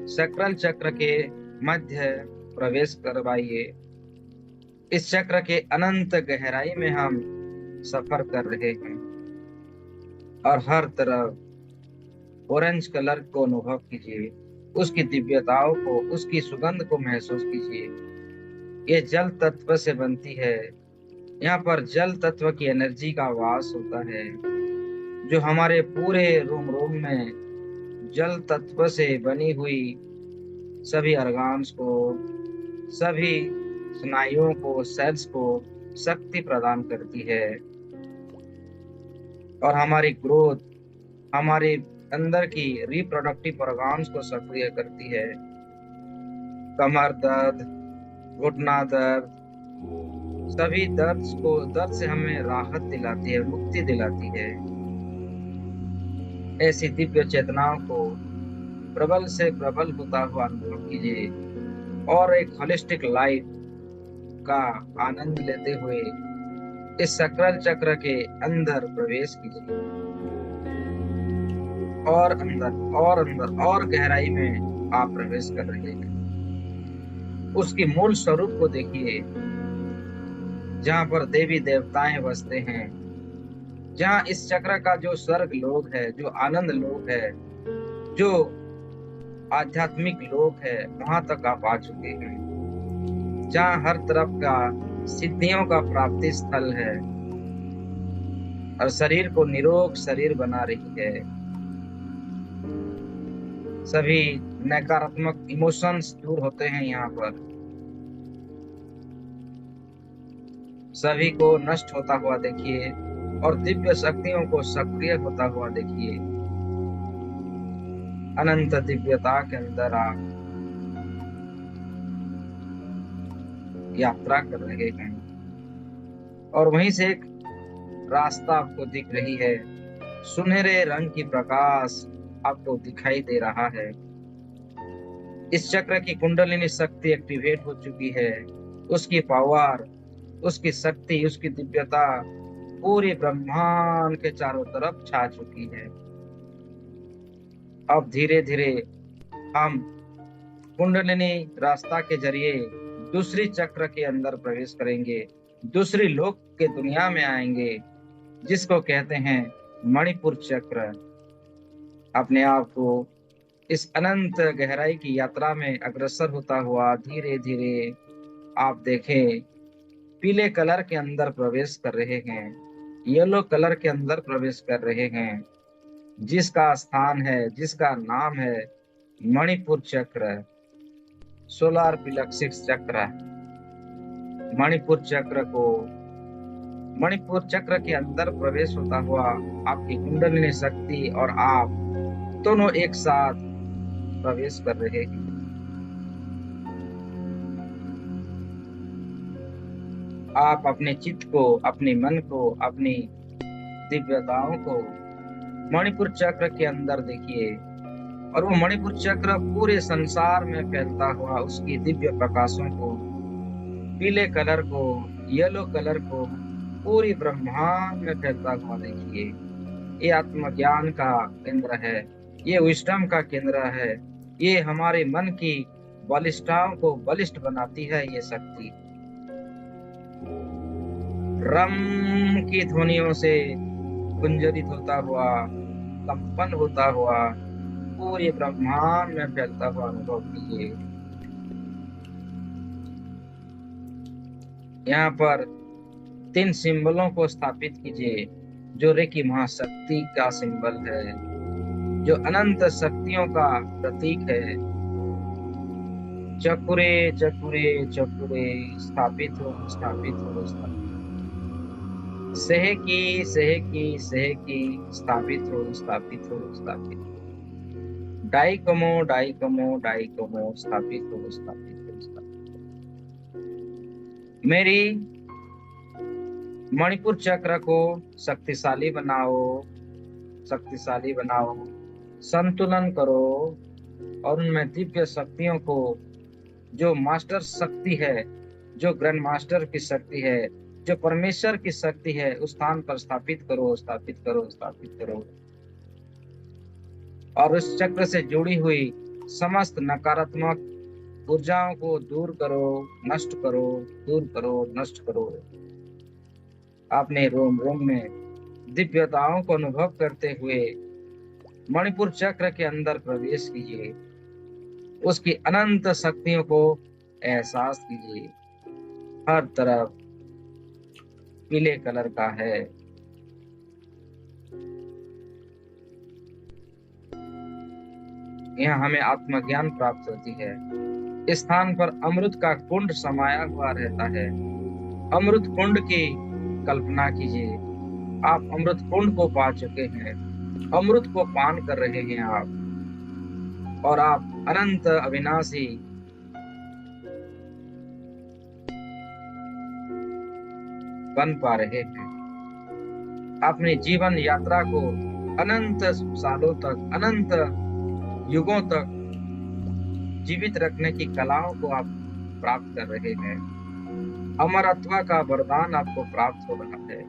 सक्राल चक्र के मध्य प्रवेश करवाइए। इस चक्र के अनंत गहराई में हम सफर कर रहे हैं और हर तरफ ऑरेंज कलर को अनुभव कीजिए, उसकी दिव्यताओं को, उसकी सुगंध को महसूस कीजिए। ये जल तत्व से बनती है। यहाँ पर जल तत्व की एनर्जी का वास होता है, जो हमारे पूरे रोम रोम में जल तत्व से बनी हुई सभी ऑर्गन्स को, सभी स्नायुओं को, सेल्स को शक्ति प्रदान करती है और हमारी ग्रोथ, हमारे अंदर की रिप्रोडक्टिव ऑर्गन्स को सक्रिय करती है। कमर दर्द, घुटना दर्द, सभी दर्द से हमें राहत दिलाती है, मुक्ति दिलाती है। ऐसी दिव्य चेतनाओं को प्रबल से प्रबल होता हुआ अनुभव कीजिए और एक होलिस्टिक लाइफ का आनंद लेते हुए इस सक्राल चक्र के अंदर प्रवेश कीजिए और अंदर और गहराई में आप प्रवेश कर रहे हैं। उसकी मूल स्वरूप को देखिए, जहाँ पर देवी देवताएं बसते हैं, जहाँ इस चक्र का जो स्वर्ग लोक है, जो आनंद लोक है, जो आध्यात्मिक लोक है, वहां तक आप आ चुके हैं। जहाँ हर तरफ का सिद्धियों का प्राप्ति स्थल है और शरीर को निरोग शरीर बना रही है। सभी नकारात्मक इमोशंस दूर होते हैं यहाँ पर, सभी को नष्ट होता हुआ देखिए और दिव्य शक्तियों को सक्रिय होता हुआ देखिए। अनंत दिव्यता के अंदर आप यात्रा कर रहे हैं, और वहीं से एक रास्ता आपको दिख रही है। सुनहरे रंग की प्रकाश आपको दिखाई दे रहा है। इस चक्र की कुंडलिनी शक्ति एक्टिवेट हो चुकी है। उसकी पावर, उसकी शक्ति, उसकी दिव्यता पूरे ब्रह्मांड के चारों तरफ छा चुकी है। अब धीरे धीरे हम कुंडलिनी रास्ता के जरिए दूसरी चक्र के अंदर प्रवेश करेंगे, दूसरी लोक के दुनिया में आएंगे, जिसको कहते हैं मणिपुर चक्र। अपने आप को इस अनंत गहराई की यात्रा में अग्रसर होता हुआ धीरे धीरे आप देखें, पीले कलर के अंदर प्रवेश कर रहे हैं, येलो कलर के अंदर प्रवेश कर रहे हैं, जिसका स्थान है, जिसका नाम है मणिपुर चक्र, सोलार प्लेक्सिस चक्र। मणिपुर चक्र को, मणिपुर चक्र के अंदर प्रवेश होता हुआ आपकी कुंडलिनी शक्ति और आप दोनों एक साथ प्रवेश कर रहे हैं। आप अपने चित्त को, अपने मन को, अपनी दिव्यताओं को मणिपुर चक्र के अंदर देखिए, और वो मणिपुर चक्र पूरे संसार में फैलता हुआ उसकी दिव्य प्रकाशों को, पीले कलर को, येलो कलर को पूरी ब्रह्मांड में फैलता हुआ देखिए। ये आत्मज्ञान का केंद्र है, ये विस्डम का केंद्र है, ये हमारे मन की बलिष्ठताओं को बलिष्ठ बनाती है। ये शक्ति रम की ध्वनियों से गुंजरित होता हुआ, कंपन होता हुआ पूरे ब्रह्मांड में फैलता हुआ अनुभव कीजिए। यहाँ पर 3 सिंबलों को स्थापित कीजिए, जो रेकी महाशक्ति का सिंबल है, जो अनंत शक्तियों का प्रतीक है। चकुरे चकुरे चकुरे, स्थापित हो, स्थापित हो, स्थापित। सेहकी सेहकी सेहकी, स्थापित हो, स्थापित हो, स्थापित। डाइकोमो डाइकोमो डाइकोमो, स्थापित हो, स्थापित हो, स्थापित। मेरी मणिपुर चक्र को शक्तिशाली बनाओ, शक्तिशाली बनाओ, संतुलन करो, और उनमें दिव्य शक्तियों को, जो मास्टर शक्ति है, जो ग्रैंड मास्टर की शक्ति है, जो परमेश्वर की शक्ति है, उस स्थान पर स्थापित करो, स्थापित करो, स्थापित करो। और उस चक्र से जुड़ी हुई समस्त नकारात्मक ऊर्जाओं को दूर करो, नष्ट करो, दूर करो, नष्ट करो। अपने रोम रोम में दिव्यताओं को अनुभव करते हुए मणिपुर चक्र के अंदर प्रवेश कीजिए, उसकी अनंत शक्तियों को एहसास कीजिए। हर तरफ पीले कलर का है। यहाँ हमें आत्मज्ञान प्राप्त होती है। इस स्थान पर अमृत का कुंड समाया हुआ रहता है। अमृत कुंड की कल्पना कीजिए, आप अमृत कुंड को पा चुके हैं, अमृत को पान कर रहे हैं आप, और आप अनंत अविनाशी बन पा रहे हैं। अपनी जीवन यात्रा को अनंत सालों तक, अनंत युगों तक जीवित रखने की कलाओं को आप प्राप्त कर रहे हैं। अमरत्व का वरदान आपको प्राप्त हो रहा है।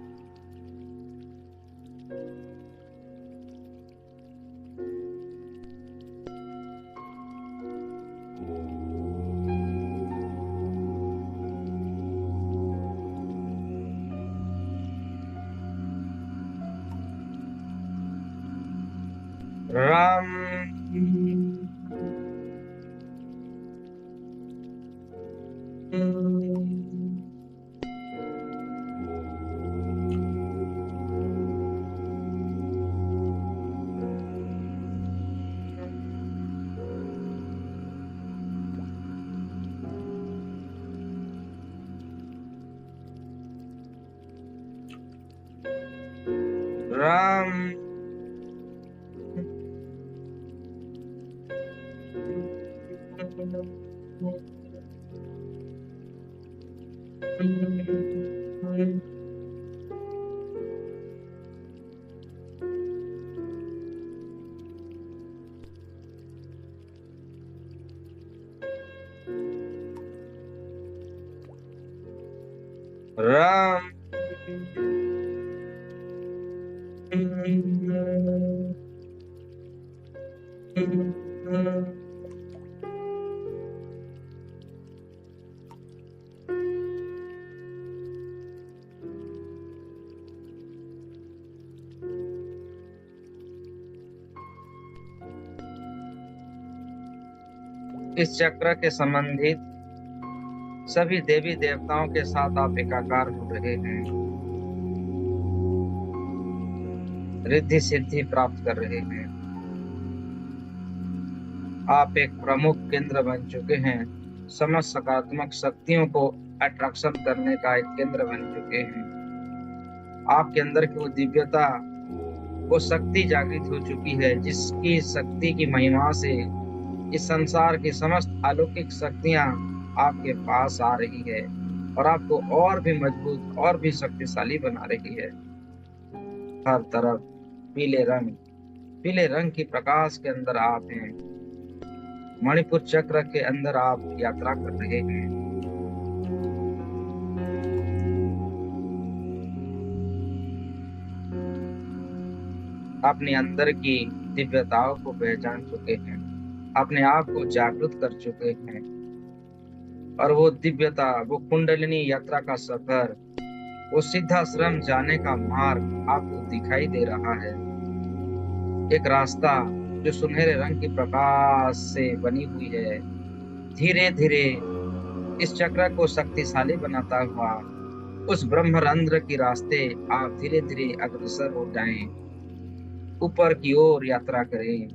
राम राम राम। इस चक्र के संबंधित सभी देवी देवताओं के साथ आप एकाकार हो रहे हैं, रिद्धि सिद्धि प्राप्त कर रहे हैं। आप एक प्रमुख केंद्र बन चुके हैं, समस्त सकारात्मक शक्तियों को अट्रैक्शन करने का एक केंद्र बन चुके हैं। आपके अंदर की वो दिव्यता, वो शक्ति जागृत हो चुकी है, जिसकी शक्ति की महिमा से इस संसार की समस्त अलौकिक शक्तियां आपके पास आ रही है और आपको और भी मजबूत और भी शक्तिशाली बना रही है। हर तरफ पीले रंग की प्रकाश के अंदर आप हैं। मणिपुर चक्र के अंदर आप यात्रा कर रहे हैं। अपने अंदर की दिव्यताओं को पहचान चुके हैं, अपने आप को जागृत कर चुके हैं और वो दिव्यता, वो कुंडलिनी यात्रा का सफर, वो सिद्धाश्रम जाने का मार्ग आपको दिखाई दे रहा है। एक रास्ता जो सुनहरे रंग की प्रकाश से बनी हुई है, धीरे धीरे इस चक्र को शक्तिशाली बनाता हुआ उस ब्रह्मरंध्र की रास्ते आप धीरे धीरे अग्रसर हो जाएं, ऊपर की ओर यात्रा करें।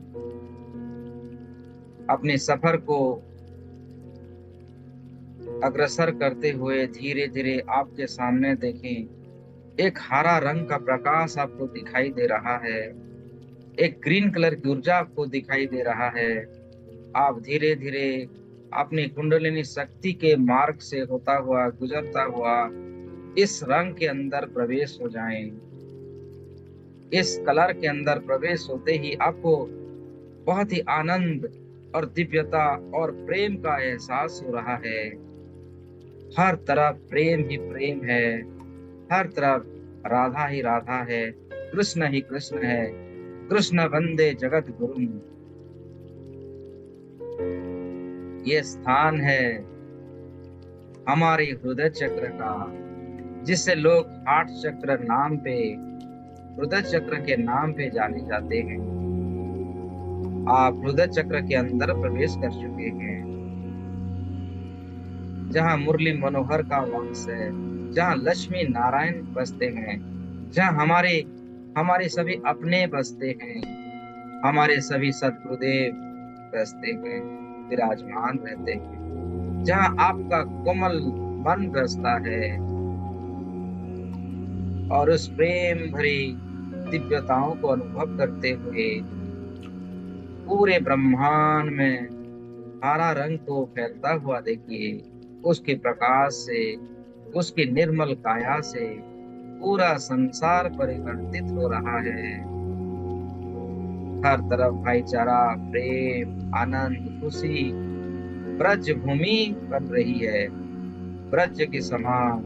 अपने सफर को अग्रसर करते हुए धीरे धीरे आपके सामने देखें, एक हरा रंग का प्रकाश आपको दिखाई दे रहा है, एक ग्रीन कलर की ऊर्जा आपको दिखाई दे रहा है। आप धीरे धीरे अपनी कुंडलिनी शक्ति के मार्ग से होता हुआ, गुजरता हुआ इस रंग के अंदर प्रवेश हो जाएं। इस कलर के अंदर प्रवेश होते ही आपको बहुत ही आनंद और दिव्यता और प्रेम का एहसास हो रहा है। हर तरफ प्रेम ही प्रेम है, हर तरफ राधा ही राधा है, कृष्ण ही कृष्ण है, कृष्ण वंदे जगत गुरु। ये स्थान है हमारे हृदय चक्र का, जिससे लोग हार्ट चक्र नाम पे, हृदय चक्र के नाम पे जाने जाते हैं। आप हृदय चक्र के अंदर प्रवेश कर चुके हैं, जहाँ मुरली मनोहर का वास है, जहाँ लक्ष्मी नारायण बसते हैं, जहाँ हमारे सभी अपने बसते हैं, हमारे सभी सद्गुरुदेव बसते हैं, विराजमान रहते हैं, जहाँ आपका कोमल मन बसता है और उस प्रेम भरी दिव्यताओं को अनुभव करते हुए पूरे ब्रह्मांड में हरा रंग को फैलता हुआ देखिए। उसके प्रकाश से, उसकी निर्मल काया से पूरा संसार परिवर्तित हो रहा है। हर तरफ भाईचारा, प्रेम, आनंद, खुशी ब्रज भूमि बन रही है, ब्रज के समान।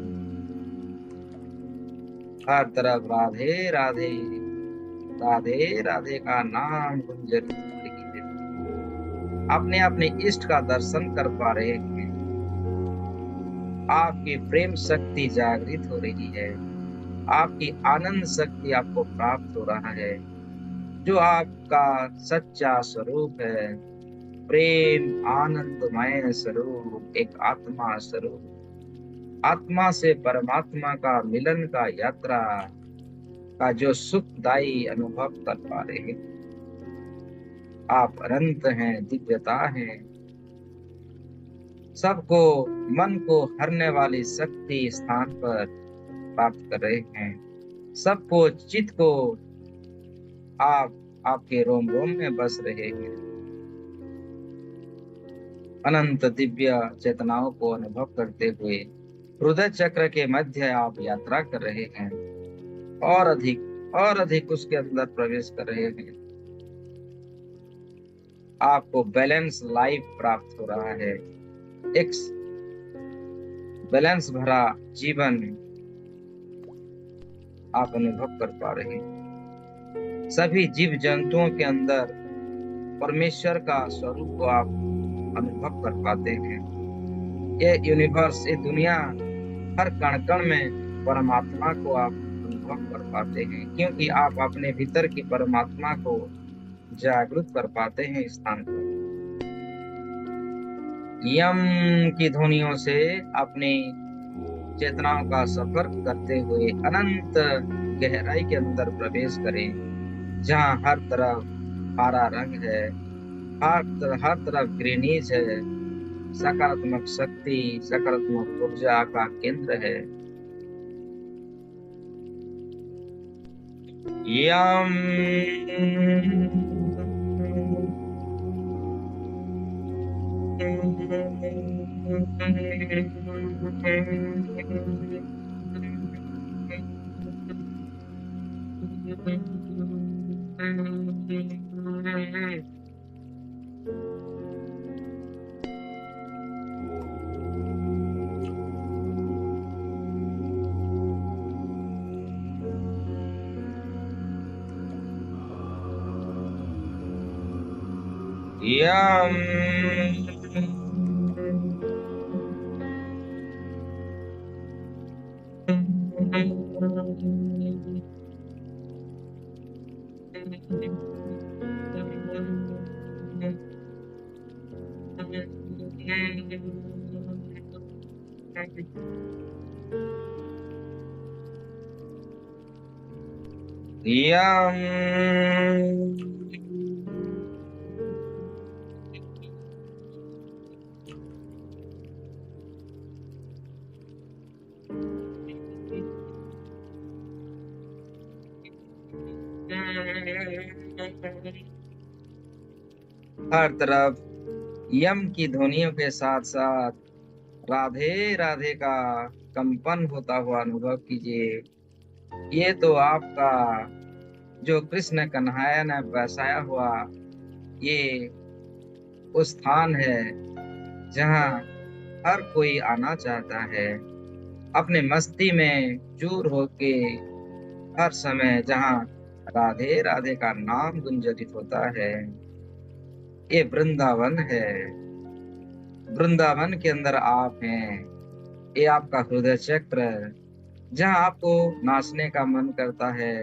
हर तरफ राधे राधे, राधे राधे का नाम गुंजरित हो रही है। अपने अपने इष्ट का दर्शन कर पा रहे हैं। आपकी प्रेम शक्ति जागृत हो रही है, आपकी आनंद शक्ति आपको प्राप्त हो रहा है, जो आपका सच्चा स्वरूप है, प्रेम आनंदमय स्वरूप, एक आत्मा स्वरूप, आत्मा से परमात्मा का मिलन का यात्रा का जो सुखदायी अनुभव कर पा रहे हैं। आप अनंत हैं, दिव्यता हैं, सबको मन को हरने वाली शक्ति स्थान पर प्राप्त कर रहे हैं। सबको चित्त को आप आपके रोम रोम में बस रहे हैं। अनंत दिव्य चेतनाओं को अनुभव करते हुए हृदय चक्र के मध्य आप यात्रा कर रहे हैं और अधिक उसके अंदर प्रवेश कर रहे हैं। आपको बैलेंस लाइफ प्राप्त हो रहा है, एक बैलेंस भरा जीवन आप अनुभव कर पा रहे हैं। सभी जीव जंतुओं के अंदर परमेश्वर का स्वरूप को आप अनुभव कर पाते हैं। ये यूनिवर्स, ये दुनिया, हर कण कण में परमात्मा को आप अनुभव कर पाते हैं, क्योंकि आप अपने भीतर की परमात्मा को जागृत कर पाते हैं इस स्थान पर। यम की ध्वनियों से अपनी चेतनाओं का सफर करते हुए अनंत गहराई के अंदर प्रवेश करें, जहाँ हर तरफ हरा रंग है, हर तरफ ग्रीनीज है, सकारात्मक शक्ति, सकारात्मक ऊर्जा का केंद्र है। यम यम हर तरफ यम की ध्वनियों के साथ साथ राधे राधे का कंपन होता हुआ अनुभव कीजिए। ये तो आपका जो कृष्ण कन्हैया ने बसाया हुआ ये उस स्थान है जहाँ हर कोई आना चाहता है, अपने मस्ती में चूर होके हर समय जहाँ राधे राधे का नाम गुंजरित होता है। ये वृंदावन है, वृंदावन के अंदर आप हैं। ये आपका हृदय चक्र, जहाँ आपको नाचने का मन करता है,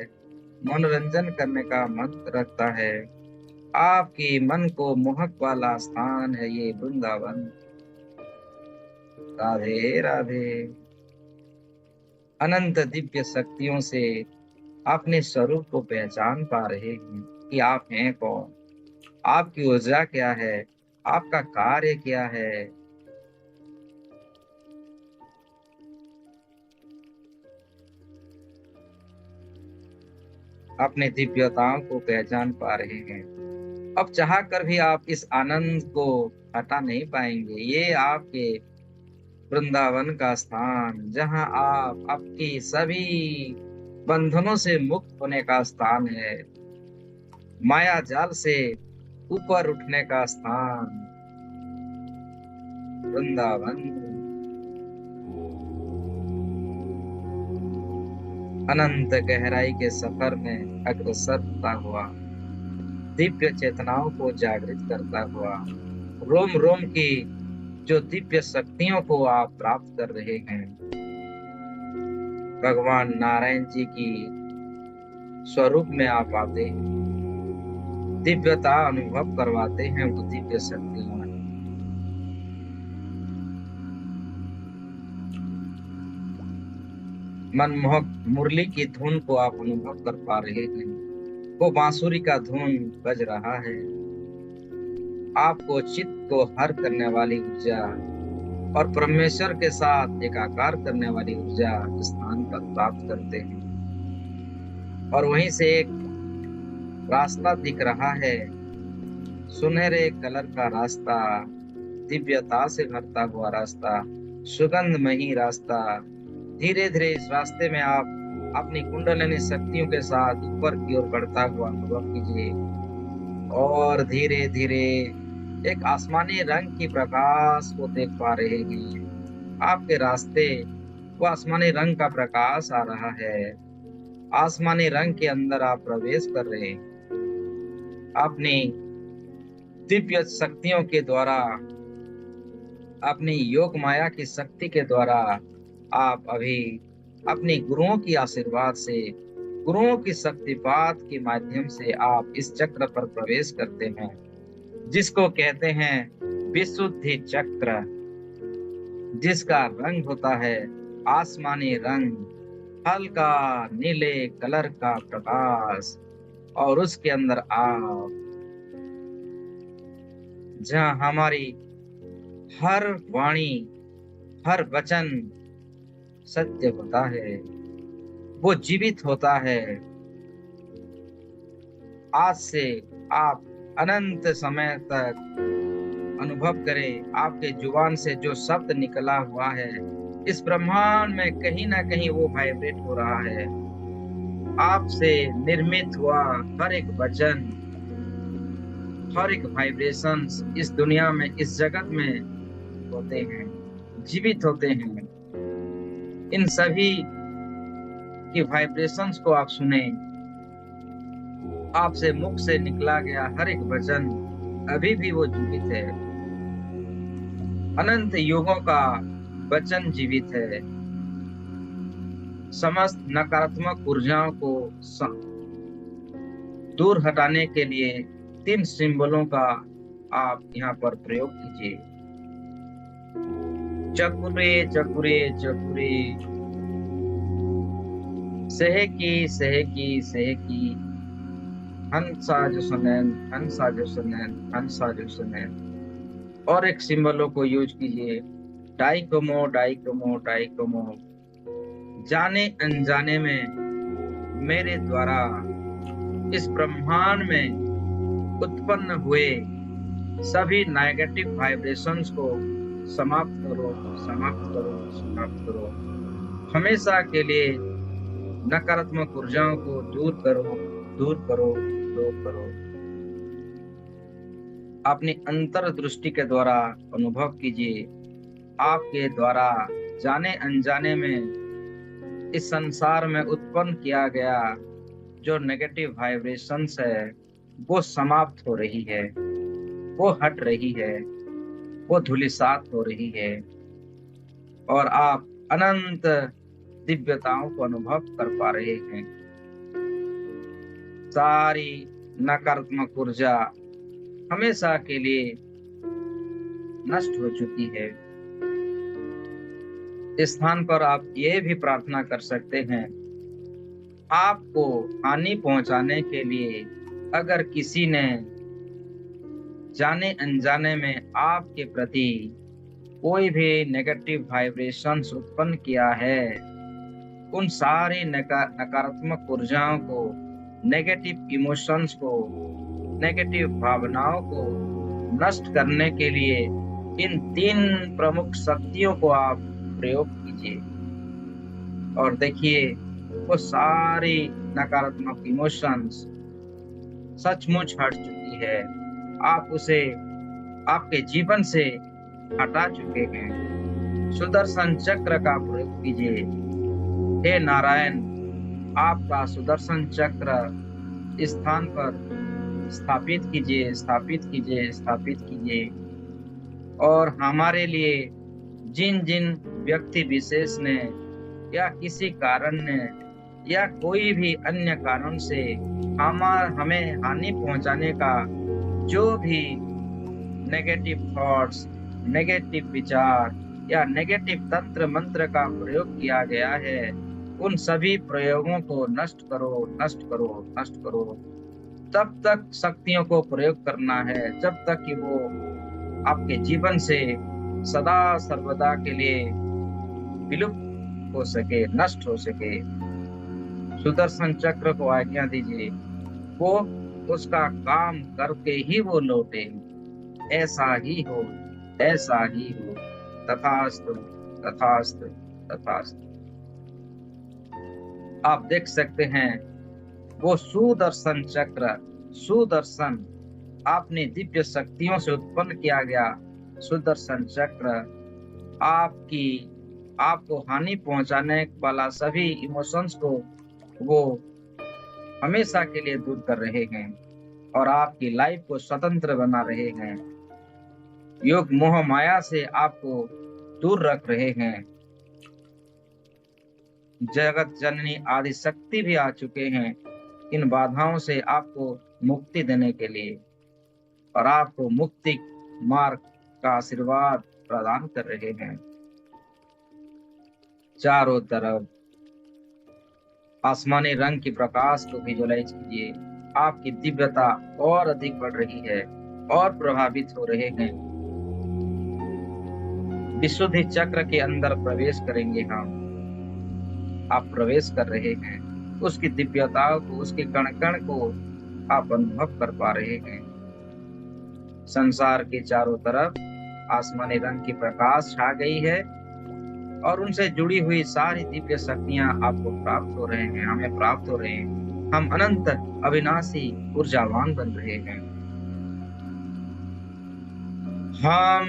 मनोरंजन करने का मन रखता है, आपकी मन को मोहक वाला स्थान है ये वृंदावन। राधे राधे। अनंत दिव्य शक्तियों से अपने स्वरूप को पहचान पा रहे हैं कि आप हैं कौन, आपकी ऊर्जा क्या है, आपका कार्य क्या है। अपने दिव्यताओं को पहचान पा रहे हैं। अब चाह कर भी आप इस आनंद को हटा नहीं पाएंगे। ये आपके वृंदावन का स्थान, जहां आप आपकी सभी बंधनों से मुक्त होने का स्थान है, माया जाल से ऊपर उठने का स्थान, वृंदावन। अनंत गहराई के सफर में अग्रसर होता हुआ, दिव्य चेतनाओं को जागृत करता हुआ, रोम रोम की जो दिव्य शक्तियों को आप प्राप्त कर रहे हैं, भगवान नारायण जी की स्वरूप में आप आते हैं, दिव्यता अनुभव करवाते हैं वो दिव्य शक्तियों में। मनमोहक मुरली की धुन को आप अनुभव कर पा रहे हैं। वो बांसुरी का धुन बज रहा है। आपको चित्त को हर करने वाली ऊर्जा और परमेश्वर के साथ एकाकार करने वाली ऊर्जा स्थान पर प्राप्त करते हैं। और वहीं से एक रास्ता दिख रहा है, सुनहरे कलर का रास्ता, दिव्यता से भरता हुआ रास्ता, सुगंधमयी रास्ता। धीरे धीरे इस रास्ते में आप अपनी कुंडलिनी शक्तियों के साथ ऊपर की ओर बढ़ता हुआ अनुभव कीजिए और धीरे धीरे एक आसमानी रंग की प्रकाश को देख पा रहे हैं। आपके रास्ते वो आसमानी रंग का प्रकाश आ रहा है। आसमानी रंग के अंदर आप प्रवेश कर रहे हैं। अपनी दिव्य शक्तियों के द्वारा, अपनी योग माया की शक्ति के द्वारा आप अभी अपनी गुरुओं की आशीर्वाद से, गुरुओं की शक्तिपात के माध्यम से आप इस चक्र पर प्रवेश करते हैं, जिसको कहते हैं विशुद्धि चक्र, जिसका रंग होता है आसमानी रंग, हल्का नीले कलर का प्रकाश। और उसके अंदर आप, जहां हमारी हर वाणी, हर वचन सत्य होता है, वो जीवित होता है। आज से आप अनंत समय तक अनुभव करें, आपके जुबान से जो शब्द निकला हुआ है, इस ब्रह्मांड में कहीं ना कहीं वो वाइब्रेट हो रहा है। आपसे निर्मित हुआ हर एक वचन, हर एक वाइब्रेशंस इस दुनिया में, इस जगत में होते हैं, जीवित होते हैं। इन सभी की वाइब्रेशंस को आप सुने। आपसे मुख से निकला गया हर एक वचन अभी भी वो जीवित है। अनंत युगों का वचन जीवित है। समस्त नकारात्मक ऊर्जाओं को दूर हटाने के लिए 3 सिंबलों का आप यहाँ पर प्रयोग कीजिए। चकुरे चकुरे चकुरे, सेहकी सेहकी सेहकी, हंसा जो सुनैन, हंसा जो सुनैन, हंसा जो सुनैन। और एक सिंबलों को यूज कीजिए, डाइकोमो डाइकोमो डाइकोमो। जाने अनजाने में मेरे द्वारा इस ब्रह्मांड में उत्पन्न हुए सभी नेगेटिव वाइब्रेशंस को समाप्त करो, समाप्त करो, समाप्त करो। हमेशा के लिए नकारात्मक ऊर्जाओं को दूर करो, दूर करो, दूर करो। अपनी अंतर्दृष्टि के द्वारा अनुभव कीजिए, आपके द्वारा जाने अनजाने में इस संसार में उत्पन्न किया गया जो नेगेटिव वाइब्रेशंस है, वो समाप्त हो रही है, वो हट रही है, वो धूलिसात हो रही है और आप अनंत दिव्यताओं को अनुभव कर पा रहे हैं। सारी नकारात्मक ऊर्जा हमेशा के लिए नष्ट हो चुकी है। इस स्थान पर आप ये भी प्रार्थना कर सकते हैं, आपको हानि पहुंचाने के लिए अगर किसी ने जाने अनजाने में आपके प्रति कोई भी नेगेटिव वाइब्रेशंस उत्पन्न किया है, उन सारी नकारात्मक ऊर्जाओं को, नेगेटिव इमोशंस को, नेगेटिव भावनाओं को नष्ट करने के लिए इन 3 प्रमुख शक्तियों को आप प्रयोग कीजिए और देखिए वो सारी नकारात्मक इमोशंस सचमुच हट चुकी है। आप उसे आपके जीवन से हटा चुके हैं। सुदर्शन चक्र का प्रयोग कीजिए। हे नारायण, आपका सुदर्शन चक्र इस स्थान पर स्थापित कीजिए, स्थापित कीजिए, स्थापित कीजिए। और हमारे लिए जिन जिन व्यक्ति विशेष ने या किसी कारण ने या कोई भी अन्य कारण से हमें हानि पहुंचाने का जो भी नेगेटिव थॉट्स, नेगेटिव विचार या नेगेटिव तंत्र मंत्र का प्रयोग किया गया है, उन सभी प्रयोगों को नष्ट करो, नष्ट करो, नष्ट करो। तब तक शक्तियों को प्रयोग करना है जब तक कि वो आपके जीवन से सदा सर्वदा के लिए विलुप्त हो सके, नष्ट हो सके। सुदर्शन चक्र को आज्ञा दीजिए, वो उसका काम करके ही वो लौटे। ऐसा ही हो, ऐसा ही हो। तथास्तु, तथास्तु, तथास्तु। आप देख सकते हैं वो सुदर्शन चक्र, सुदर्शन आपने दिव्य शक्तियों से उत्पन्न किया गया सुदर्शन चक्र आपकी आपको हानि पहुंचाने वाला सभी इमोशंस को वो हमेशा के लिए दूर कर रहे हैं और आपकी लाइफ को स्वतंत्र बना रहे हैं। योग मोह माया से आपको दूर रख रहे हैं। जगत जननी आदि शक्ति भी आ चुके हैं इन बाधाओं से आपको मुक्ति देने के लिए और आपको मुक्ति मार्ग का आशीर्वाद प्रदान कर रहे हैं। चारों तरफ आसमानी रंग की प्रकाश को विजुअलाइज कीजिए। आपकी दिव्यता और अधिक बढ़ रही है और प्रभावित हो रहे हैं। विशुद्धि चक्र के अंदर प्रवेश करेंगे हम। आप प्रवेश कर रहे हैं, उसकी दिव्यता को, उसके कण कण को आप अनुभव कर पा रहे हैं। संसार के चारों तरफ आसमानी रंग की प्रकाश छा गई है और उनसे जुड़ी हुई सारी दिव्य शक्तियां आपको प्राप्त हो रहे हैं, हमें प्राप्त हो रहे हैं। हम अनंत अविनाशी ऊर्जावान बन रहे हैं। हम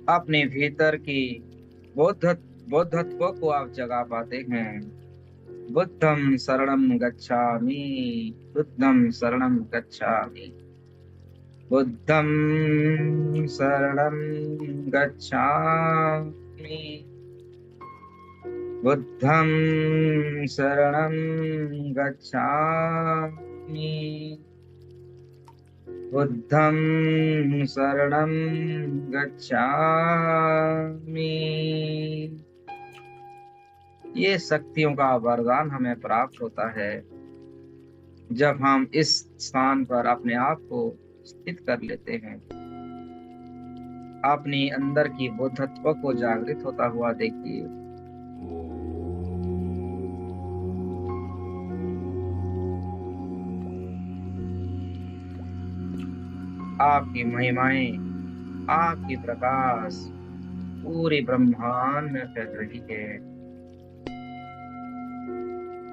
अपने भीतर की बौद्धत्व को आप जगा पाते हैं। बुद्धं शरणं गच्छामि, बुद्धं शरणं गच्छामि, बुद्धं शरणं गच्छामि, बुद्धं शरणं गच्छामि, बुद्धं शरणं गच्छामि। ये शक्तियों का वरदान हमें प्राप्त होता है जब हम इस स्थान पर अपने आप को स्थित कर लेते हैं। अपनी अंदर की बुद्धत्व को जागृत होता हुआ देखिए। आपकी महिमाएं, आपकी प्रकाश पूरे ब्रह्मांड में फैल रही है।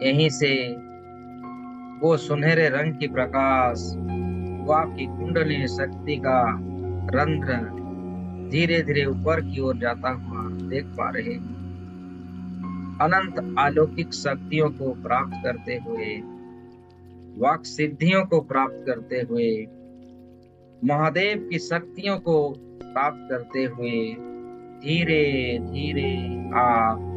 यहीं से वो सुनहरे रंग की प्रकाश, वो आपकी कुंडली शक्ति का रंध्र धीरे धीरे ऊपर की ओर जाता हुआ देख पा रहे हैं। अनंत अलौकिक शक्तियों को प्राप्त करते हुए, वाक सिद्धियों को प्राप्त करते हुए, महादेव की शक्तियों को प्राप्त करते हुए धीरे धीरे आप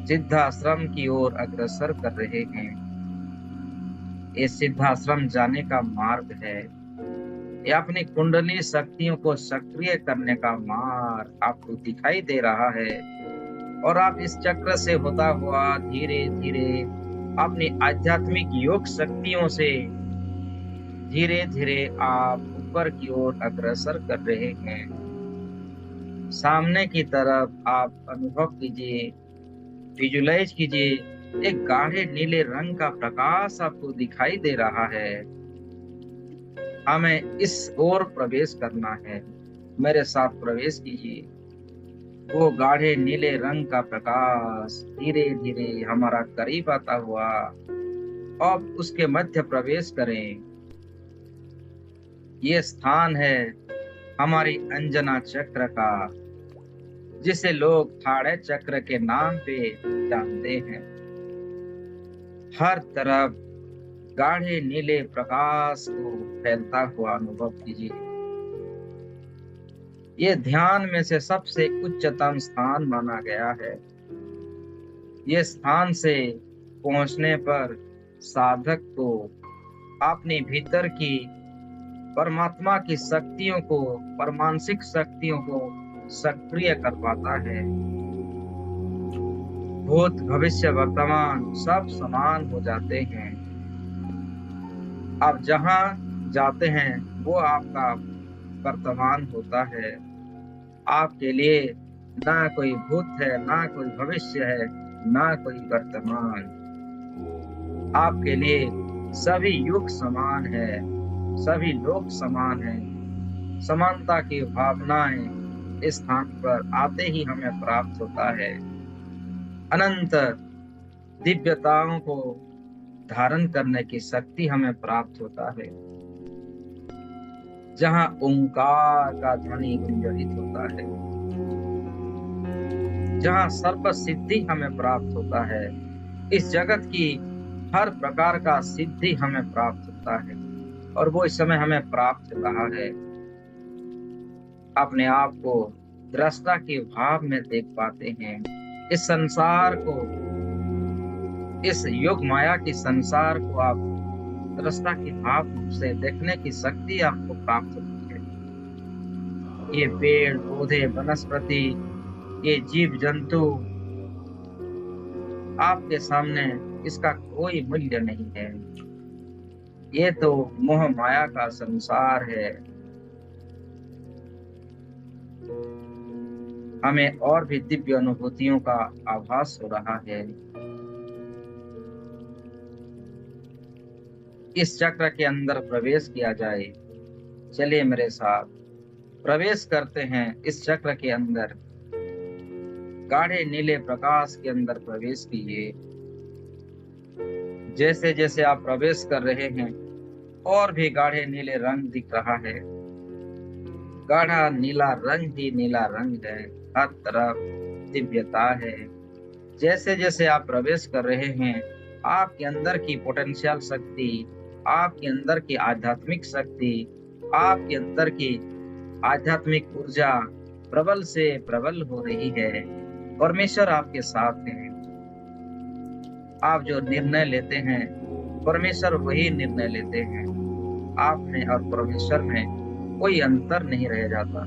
सिद्धाश्रम की ओर अग्रसर कर रहे हैं। ये सिद्धाश्रम जाने का मार्ग है। ये अपनी कुंडली शक्तियों को सक्रिय करने का मार्ग आपको दिखाई दे रहा है और आप इस चक्र से होता हुआ धीरे धीरे अपनी आध्यात्मिक योग शक्तियों से धीरे धीरे आप ऊपर की ओर अग्रसर कर रहे हैं। सामने की तरफ आप अनुभव कीजिए, विजुलाइज कीजिए, एक गाढ़े नीले रंग का प्रकाश आपको दिखाई दे रहा है। हमें इस ओर प्रवेश करना है। मेरे साथ प्रवेश कीजिए। वो गाढ़े नीले रंग का प्रकाश धीरे धीरे हमारा करीब आता हुआ अब उसके मध्य प्रवेश करें। ये स्थान है हमारी अंजना चक्र का, जिसे लोग थाड़े चक्र के नाम पे जानते हैं। हर तरफ गाढ़े नीले प्रकाश को फैलता हुआ अनुभव कीजिए। ये ध्यान में से सबसे उच्चतम स्थान माना गया है। ये स्थान से पहुंचने पर साधक को अपने भीतर की परमात्मा की शक्तियों को, परमांशिक शक्तियों को सक्रिय कर पाता है। भूत भविष्य वर्तमान सब समान हो जाते हैं। आप जहां जाते हैं वो आपका वर्तमान होता है। आपके लिए ना कोई भूत है, ना कोई भविष्य है, ना कोई वर्तमान। आपके लिए सभी युग समान है, सभी लोग समान हैं। समानता की भावनाएं इस स्थान पर आते ही हमें प्राप्त होता है। अनंत दिव्यताओं को धारण करने की शक्ति हमें प्राप्त होता है। जहां ओंकार का ध्वनि गुंजरित होता है, जहां सर्व सिद्धि हमें प्राप्त होता है। इस जगत की हर प्रकार का सिद्धि हमें प्राप्त होता है और वो इस समय हमें प्राप्त हो रहा है। अपने आप को दृष्टा के भाव में देख पाते हैं। इस संसार को, इस योग माया के संसार को आप दृष्टा के भाव से देखने की शक्ति आपको प्राप्त होती है। ये पेड़ पौधे वनस्पति, ये जीव जंतु, आपके सामने इसका कोई मूल्य नहीं है। ये तो मोह माया का संसार है। हमें और भी दिव्य अनुभूतियों का आभास हो रहा है। इस चक्र के अंदर प्रवेश किया जाए। चलिए मेरे साथ प्रवेश करते हैं इस चक्र के अंदर। गाढ़े नीले प्रकाश के अंदर प्रवेश कीजिए। जैसे जैसे आप प्रवेश कर रहे हैं और भी गाढ़े नीले रंग दिख रहा है। गाढ़ा नीला रंग ही नीला रंग है, हर तरफ दिव्यता है। जैसे जैसे आप प्रवेश कर रहे हैं, आपके अंदर की पोटेंशियल शक्ति, आपके अंदर की आध्यात्मिक शक्ति, आपके अंदर की आध्यात्मिक ऊर्जा प्रबल से प्रबल हो रही है। परमेश्वर आपके साथ है। आप जो निर्णय लेते हैं, परमेश्वर वही निर्णय लेते हैं। आप में और परमेश्वर में कोई अंतर नहीं रह जाता।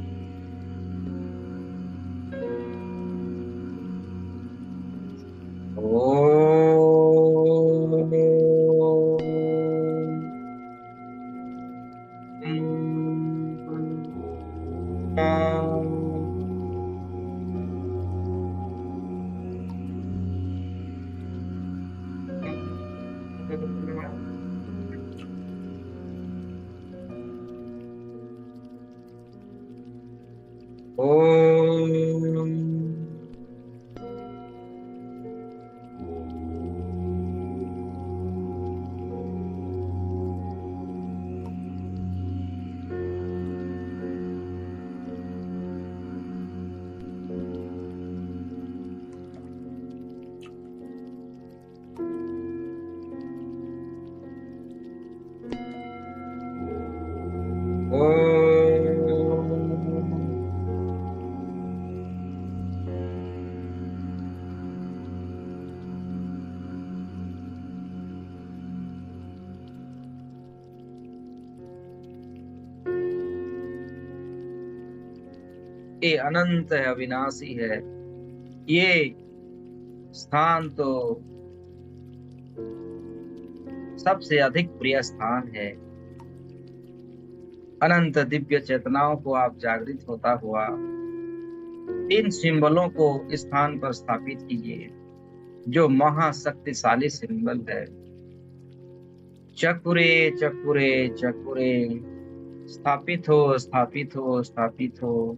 ये अनंत है, अविनाशी है। ये स्थान तो सबसे अधिक प्रिय स्थान है। अनंत दिव्य चेतनाओं को आप जागृत होता हुआ इन सिंबलों को स्थान पर स्थापित कीजिए, जो महाशक्तिशाली सिंबल है। चकुरे चकुरे चकुरे, स्थापित हो, स्थापित हो, स्थापित हो।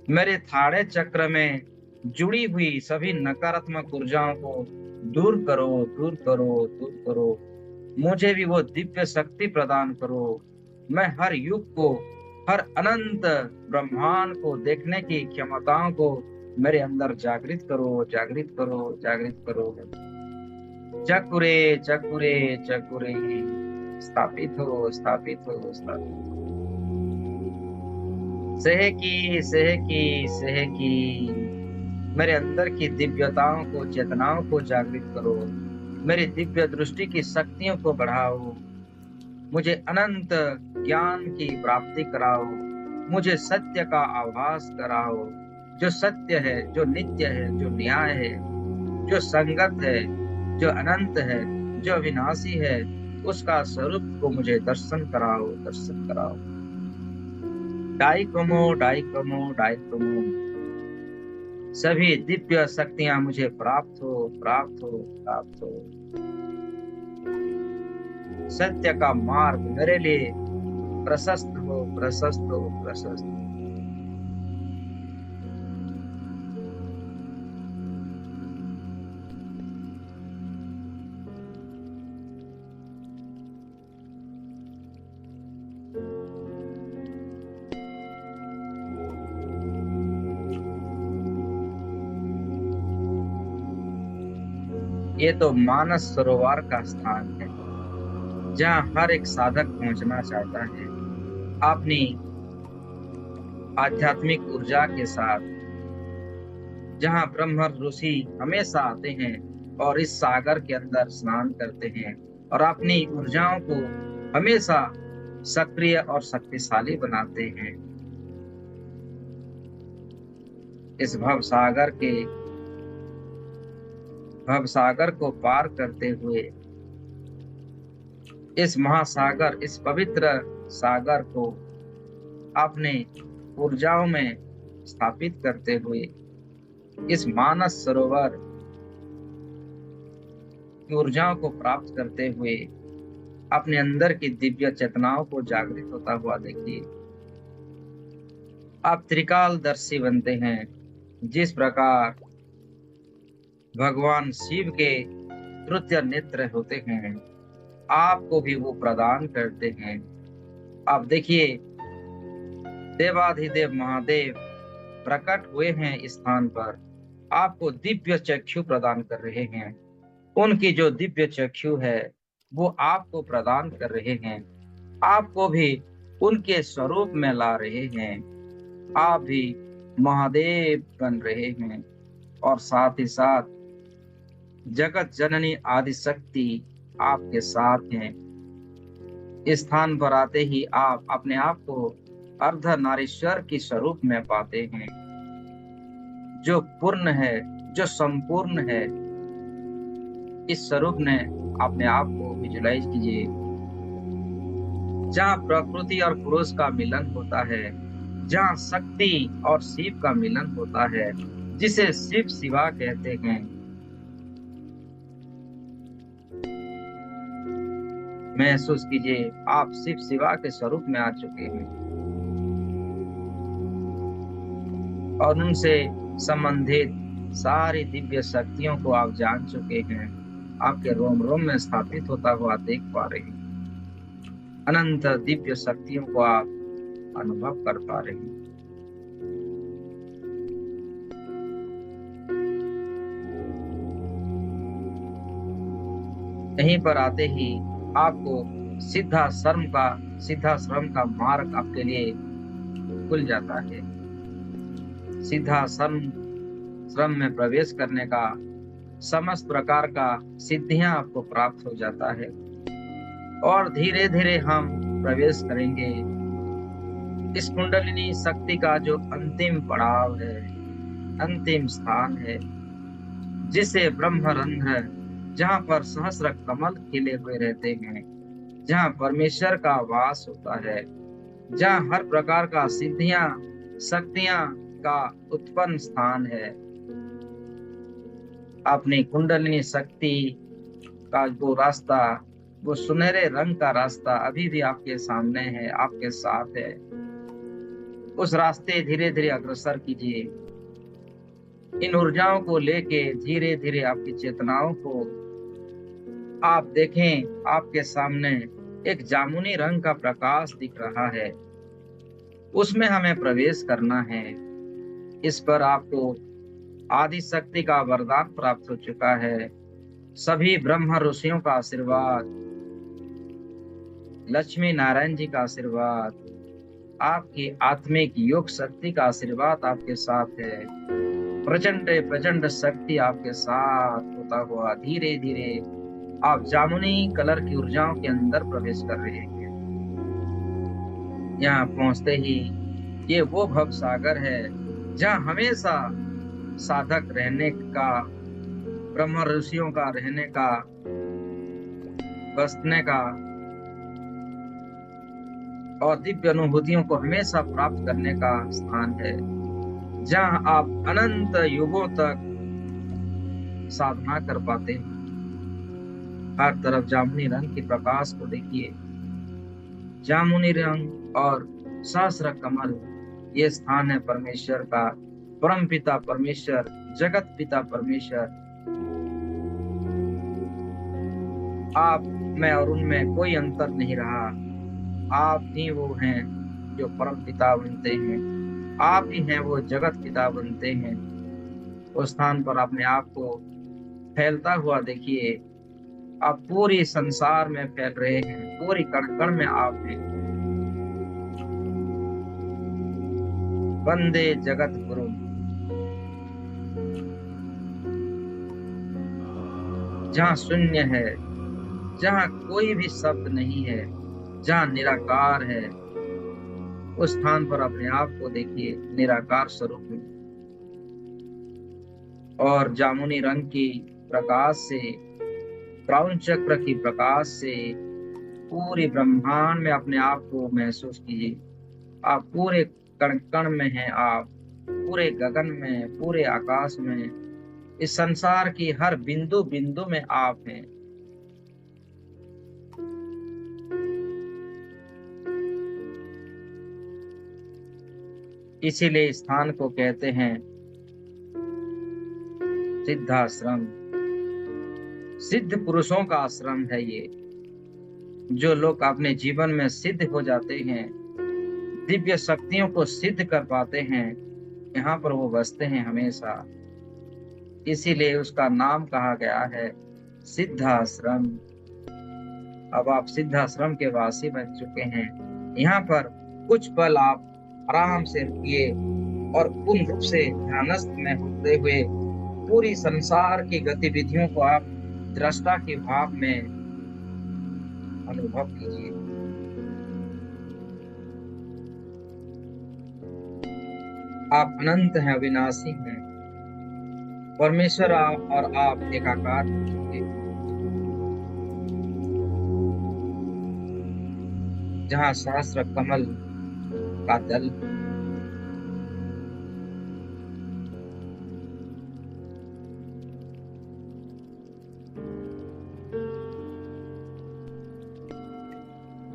मेरे थाड़े चक्र में जुड़ी हुई सभी नकारात्मक ऊर्जाओं को दूर करो, दूर करो, दूर करो। मुझे भी वो दिव्य शक्ति प्रदान करो। मैं हर युग को, हर अनंत ब्रह्मांड को देखने की क्षमताओं को मेरे अंदर जागृत करो, जागृत करो, जागृत करो। चकुरे चकुरे चकुरे, स्थापित हो, स्थापित हो, स्थापित। सहकी सहकी सहकी, मेरे अंदर की दिव्यताओं को, चेतनाओं को जागृत करो। मेरी दिव्य दृष्टि की शक्तियों को बढ़ाओ। मुझे अनंत ज्ञान की प्राप्ति कराओ। मुझे सत्य का आभास कराओ। जो सत्य है, जो नित्य है, जो न्याय है, जो संगत है, जो अनंत है, जो अविनाशी है, उसका स्वरूप को मुझे दर्शन कराओ, दर्शन कराओ। डाइकोमो डाइकोमो डाइकोमो, सभी दिव्य शक्तियां मुझे प्राप्त हो, प्राप्त हो, प्राप्त हो। सत्य का मार्ग मेरे लिए प्रशस्त हो, प्रशस्त हो, प्रशस्त। ये तो मानस सरोवर का स्थान है, जहाँ हर एक साधक पहुंचना चाहता है अपनी आध्यात्मिक ऊर्जा के साथ। जहाँ ब्रह्म ऋषि हमेशा आते हैं और इस सागर के अंदर स्नान करते हैं और अपनी ऊर्जाओं को हमेशा सक्रिय और शक्तिशाली बनाते हैं। इस भवसागर को पार करते हुए, इस महासागर, इस पवित्र सागर को अपने ऊर्जाओं में स्थापित करते हुए, इस मानस सरोवर की ऊर्जाओं को प्राप्त करते हुए, अपने अंदर की दिव्य चेतनाओं को जागृत होता हुआ देखिए। आप त्रिकालदर्शी बनते हैं। जिस प्रकार भगवान शिव के तृतीय नेत्र होते हैं, आपको भी वो प्रदान करते हैं। आप देखिए, देवाधिदेव महादेव प्रकट हुए हैं इस स्थान पर, आपको दिव्य चक्षु प्रदान कर रहे हैं। उनकी जो दिव्य चक्षु है वो आपको प्रदान कर रहे हैं, आपको भी उनके स्वरूप में ला रहे हैं। आप भी महादेव बन रहे हैं और साथ ही साथ जगत जननी आदि शक्ति आपके साथ हैं। इस स्थान पर आते ही आप अपने आप को अर्धनारीश्वर की स्वरूप में पाते हैं, जो पूर्ण है, जो संपूर्ण है। इस स्वरूप ने अपने आप को विजुलाइज कीजिए, जहाँ प्रकृति और पुरुष का मिलन होता है, जहाँ शक्ति और शिव का मिलन होता है, जिसे शिव शिवा कहते हैं। महसूस कीजिए, आप शिव शिवा के स्वरूप में आ चुके हैं और उनसे संबंधित सारी दिव्य शक्तियों को आप जान चुके हैं। आपके रोम रोम में स्थापित होता हुआ देख पा रहे हैं। अनंत दिव्य शक्तियों को आप अनुभव कर पा रहे हैं। यहीं पर आते ही आपको सिद्धाश्रम का मार्ग आपके लिए खुल जाता है। सिद्धाश्रम में प्रवेश करने का समस्त प्रकार का सिद्धियां आपको प्राप्त हो जाता है और धीरे धीरे हम प्रवेश करेंगे इस कुंडलिनी शक्ति का जो अंतिम पड़ाव है, अंतिम स्थान है, जिसे ब्रह्मरंध्र, जहाँ पर सहस्र कमल खिले हुए रहते हैं, जहाँ परमेश्वर का वास होता है, जहाँ हर प्रकार का सिद्धियां शक्तियां का उत्पन्न स्थान है। अपनी कुंडलिनी शक्ति का वो रास्ता, वो सुनहरे रंग का रास्ता अभी भी आपके सामने है, आपके साथ है। उस रास्ते धीरे धीरे अग्रसर कीजिए। इन ऊर्जाओं को लेके धीरे धीरे आपकी चेतनाओं को आप देखें, आपके सामने एक जामुनी रंग का प्रकाश दिख रहा है, उसमें हमें प्रवेश करना है। इस पर आपको आदि शक्ति का वरदान प्राप्त हो चुका है, सभी ब्रह्म ऋषियों का आशीर्वाद, लक्ष्मी नारायण जी का आशीर्वाद, आपकी आत्मिक योग शक्ति का आशीर्वाद आपके साथ है। प्रचंड प्रचंड शक्ति आपके साथ होता हुआ धीरे धीरे आप जामुनी कलर की ऊर्जाओं के अंदर प्रवेश कर रहे हैं। यहाँ पहुंचते ही ये वो भव सागर है जहाँ हमेशा साधक रहने का, ब्रह्म ऋषियों का रहने का, बसने का और दिव्य अनुभूतियों को हमेशा प्राप्त करने का स्थान है, जहाँ आप अनंत युगों तक साधना कर पाते हैं। हर तरफ जामुनी रंग के प्रकाश को देखिए, जामुनी रंग और सहस्र कमल, ये स्थान है परमेश्वर का, परम पिता परमेश्वर, जगत पिता परमेश्वर। आप में और उनमें कोई अंतर नहीं रहा, आप ही वो हैं जो परम पिता बनते हैं, आप ही हैं वो जगत पिता बनते हैं। उस स्थान पर अपने आप को फैलता हुआ देखिए, आप पूरी संसार में फैल रहे हैं, पूरी कण कण में आप हैं। वंदे जगत गुरु। जहाँ शून्य है, जहाँ कोई भी शब्द नहीं है, जहाँ निराकार है, उस स्थान पर अपने आप को देखिए निराकार स्वरूप में। और जामुनी रंग की प्रकाश से, क्राउन चक्र की प्रकाश से पूरी ब्रह्मांड में अपने आप को महसूस कीजिए। आप पूरे कण कण में हैं, आप पूरे गगन में, पूरे आकाश में, इस संसार की हर बिंदु बिंदु में आप हैं। इसीलिए स्थान को कहते हैं सिद्धाश्रम। सिद्ध पुरुषों का आश्रम है ये। जो लोग अपने जीवन में सिद्ध हो जाते हैं, दिव्य शक्तियों को सिद्ध कर पाते हैं, यहाँ पर वो बसते हैं हमेशा। इसीलिए उसका नाम कहा गया है सिद्धाश्रम। अब आप सिद्धाश्रम के वासी बन चुके हैं। यहाँ पर कुछ पल आप आराम से रुकिए और पूर्ण रूप से ध्यानस्थ में होते हुए पूरी संसार की गतिविधियों को आप दृष्टा के भाव में अनुभव कीजिए। आप अनंत हैं, अविनाशी हैं। परमेश्वर आप और आप एकाकार हो चुके, जहाँ सहस्र कमल का दल,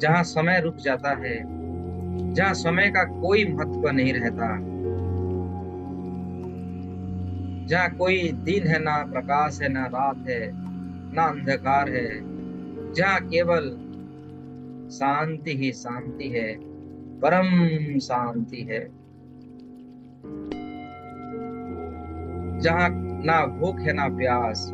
जहाँ समय रुक जाता है, जहाँ समय का कोई महत्व नहीं रहता, जहाँ कोई दिन है ना प्रकाश है, ना रात है, ना अंधकार है, जहाँ केवल शांति ही शांति है, परम शांति है, जहाँ ना भूख है ना प्यास,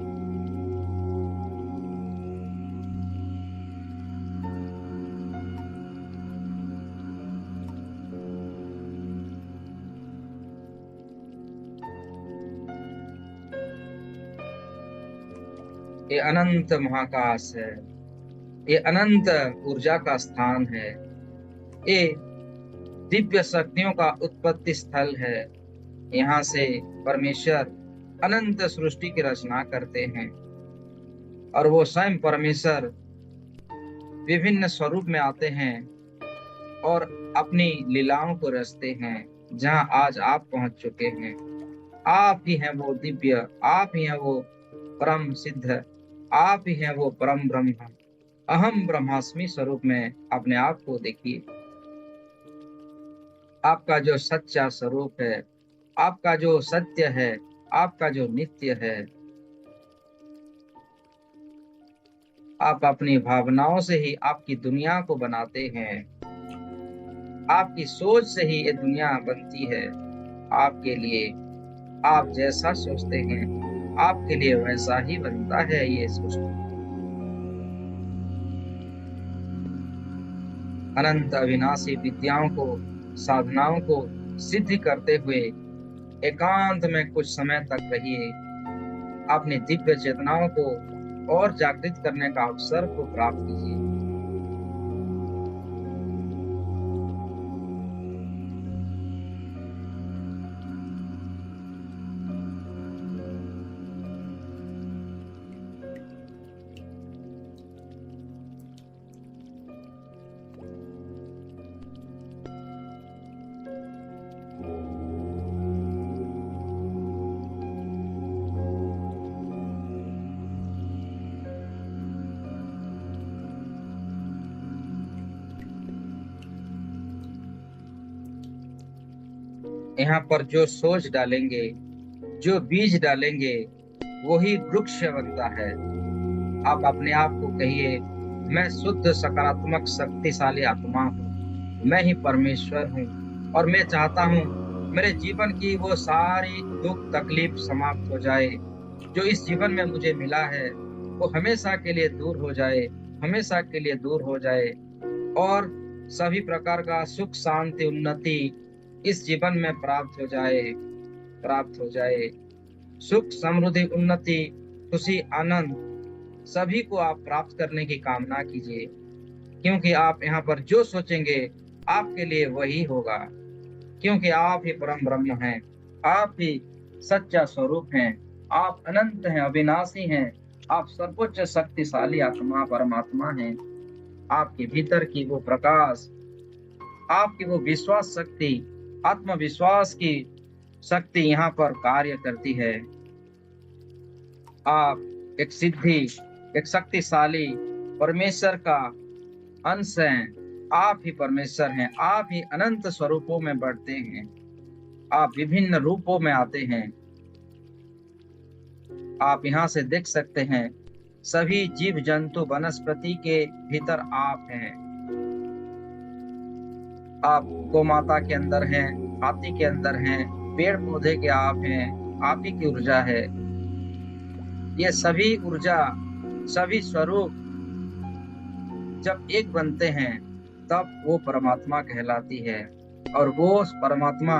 ये अनंत महाकाश है, ये अनंत ऊर्जा का स्थान है, ये दिव्य शक्तियों का उत्पत्ति स्थल है। यहाँ से परमेश्वर अनंत सृष्टि की रचना करते हैं और वो स्वयं परमेश्वर विभिन्न स्वरूप में आते हैं और अपनी लीलाओं को रचते हैं। जहाँ आज आप पहुंच चुके हैं, आप ही हैं वो दिव्य, आप ही हैं वो परम सिद्ध, आप ही हैं वो परम ब्रह्म। अहम ब्रह्मास्मि स्वरूप में अपने आप को देखिए। आपका जो सच्चा स्वरूप है, आपका जो सत्य है, आपका जो नित्य है, आप अपनी भावनाओं से ही आपकी दुनिया को बनाते हैं। आपकी सोच से ही ये दुनिया बनती है आपके लिए। आप जैसा सोचते हैं आपके लिए वैसा ही बनता है ये सृष्टि। अनंत अविनाशी विद्याओं को, साधनाओं को सिद्ध करते हुए एकांत में कुछ समय तक रहिए। अपनी दिव्य चेतनाओं को और जागृत करने का अवसर को प्राप्त कीजिए। यहाँ पर जो सोच डालेंगे, जो बीज डालेंगे, वही वृक्ष बनता है। आप अपने आप को कहिए, मैं शुद्ध सकारात्मक शक्तिशाली आत्मा हूँ, मैं ही परमेश्वर हूँ और मैं चाहता हूँ मेरे जीवन की वो सारी दुख तकलीफ समाप्त हो जाए। जो इस जीवन में मुझे मिला है वो हमेशा के लिए दूर हो जाए, हमेशा के लिए दूर हो जाए और सभी प्रकार का सुख शांति उन्नति इस जीवन में प्राप्त हो जाए, प्राप्त हो जाए। सुख समृद्धि उन्नति खुशी आनंद सभी को आप प्राप्त करने की कामना कीजिए, क्योंकि आप यहाँ पर जो सोचेंगे आपके लिए वही होगा। क्योंकि आप ही परम ब्रह्म हैं, आप ही सच्चा स्वरूप हैं, आप अनंत हैं, अविनाशी हैं, आप सर्वोच्च शक्तिशाली आत्मा परमात्मा हैं। आपके भीतर की वो प्रकाश, आपकी वो विश्वास शक्ति, आत्मविश्वास की शक्ति यहाँ पर कार्य करती है। आप एक सिद्धि, एक शक्तिशाली परमेश्वर का अंश हैं। आप ही परमेश्वर हैं, आप ही अनंत स्वरूपों में बढ़ते हैं, आप विभिन्न रूपों में आते हैं। आप यहाँ से देख सकते हैं सभी जीव जंतु वनस्पति के भीतर आप हैं। आप गौ माता के अंदर हैं, हाथी के अंदर हैं, पेड़ पौधे के आप हैं, आप ही की ऊर्जा है। ये सभी ऊर्जा, सभी स्वरूप जब एक बनते हैं तब वो परमात्मा कहलाती है। और वो परमात्मा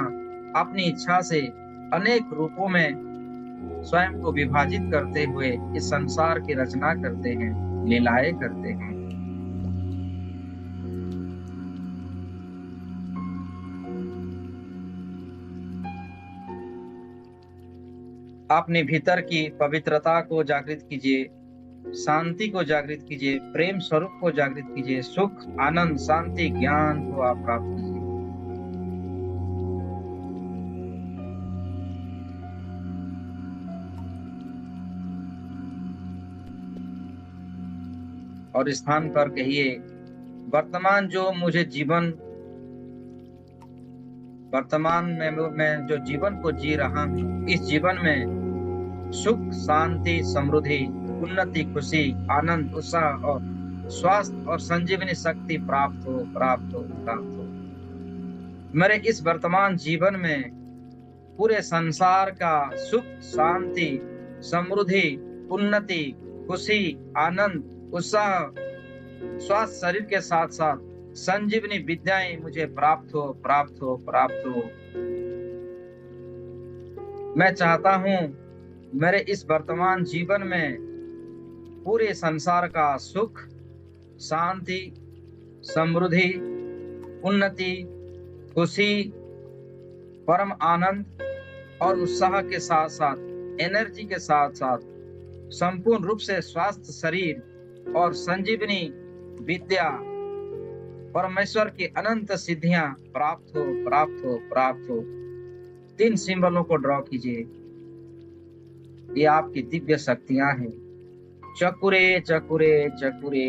अपनी इच्छा से अनेक रूपों में स्वयं को विभाजित करते हुए इस संसार की रचना करते हैं, लीलाएं करते हैं। अपने भीतर की पवित्रता को जागृत कीजिए, शांति को जागृत कीजिए, प्रेम स्वरूप को जागृत कीजिए, सुख आनंद शांति ज्ञान को आप प्राप्त कीजिए। और स्थान पर कहिए, वर्तमान जो मुझे जीवन, वर्तमान में मैं जो जीवन को जी रहा हूँ, इस जीवन में सुख शांति समृद्धि उन्नति खुशी आनंद उत्साह और स्वास्थ्य और संजीवनी शक्ति प्राप्त हो, प्राप्त हो, प्राप्त हो। मेरे इस वर्तमान जीवन में पूरे संसार का सुख शांति समृद्धि उन्नति खुशी आनंद उत्साह स्वास्थ्य शरीर के साथ साथ संजीवनी विद्याएं मुझे प्राप्त हो, प्राप्त हो, प्राप्त हो। मैं चाहता हूं मेरे इस वर्तमान जीवन में पूरे संसार का सुख शांति समृद्धि उन्नति खुशी परम आनंद और उत्साह के साथ साथ एनर्जी के साथ साथ संपूर्ण रूप से स्वास्थ्य शरीर और संजीवनी विद्या परमेश्वर की अनंत सिद्धियां प्राप्त हो, प्राप्त हो, प्राप्त हो। 3 सिंबलों को ड्रॉ कीजिए। ये आपकी दिव्य शक्तियां हैं। चकुरे चकुरे चकुरे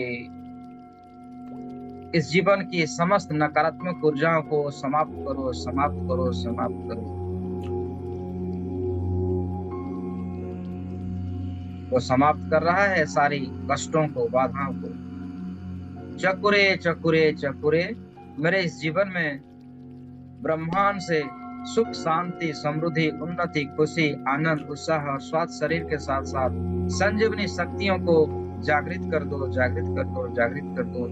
इस जीवन की समस्त नकारात्मक ऊर्जाओं को समाप्त करो, समाप्त करो, समाप्त करो। वो समाप्त कर रहा है सारी कष्टों को, बाधाओं को। चकुरे चकुरे चकुरे, मेरे इस जीवन में ब्रह्मांड से सुख शांति समृद्धि उन्नति खुशी आनंद उत्साह और स्वास्थ्य शरीर के साथ साथ संजीवनी शक्तियों को जागृत कर दो, जागृत कर दो, जागृत कर दो।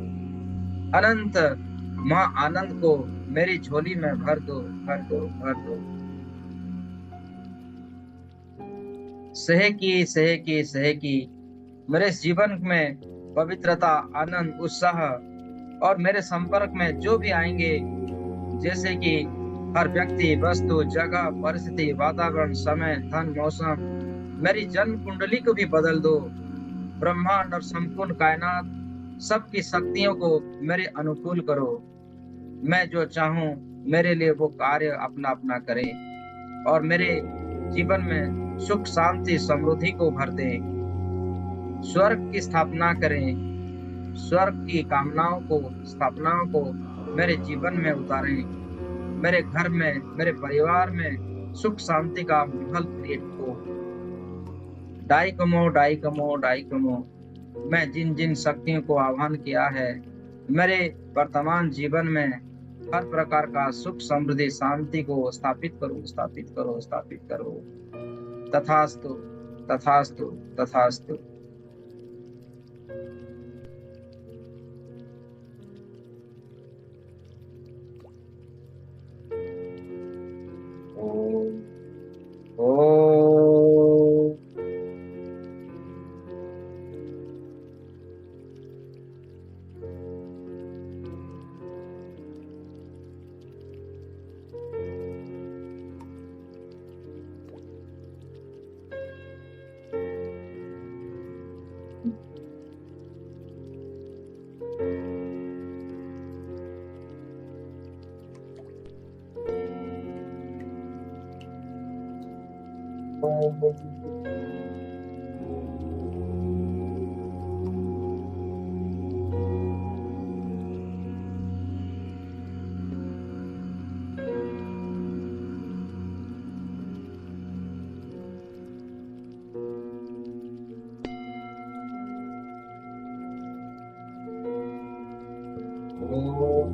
अनंत माँ आनंद को मेरी झोली में भर दो, भर दो, भर दो। सहेकी सहेकी सहेकी, मेरे इस जीवन में पवित्रता आनंद उत्साह और मेरे संपर्क में जो भी आएंगे, जैसे कि हर व्यक्ति वस्तु जगह परिस्थिति वातावरण समय धन मौसम, मेरी जन्म कुंडली को भी बदल दो। ब्रह्मांड और संपूर्ण कायनात सबकी शक्तियों को मेरे अनुकूल करो। मैं जो चाहूं मेरे लिए वो कार्य अपना अपना करे और मेरे जीवन में सुख शांति समृद्धि को भर दे। स्वर्ग की स्थापना करें, स्वर्ग की कामनाओं को स्थापनाओं को मेरे जीवन में उतारें। मेरे घर में मेरे परिवार में सुख शांति का माहौल क्रिएट हो। डाई कमो डाई कमो डाई कमो, मैं जिन जिन शक्तियों को आह्वान किया है मेरे वर्तमान जीवन में हर प्रकार का सुख समृद्धि शांति को स्थापित करो, स्थापित करो, स्थापित करो। तथास्तु तथास्तु तथास्तु। ओम ओम।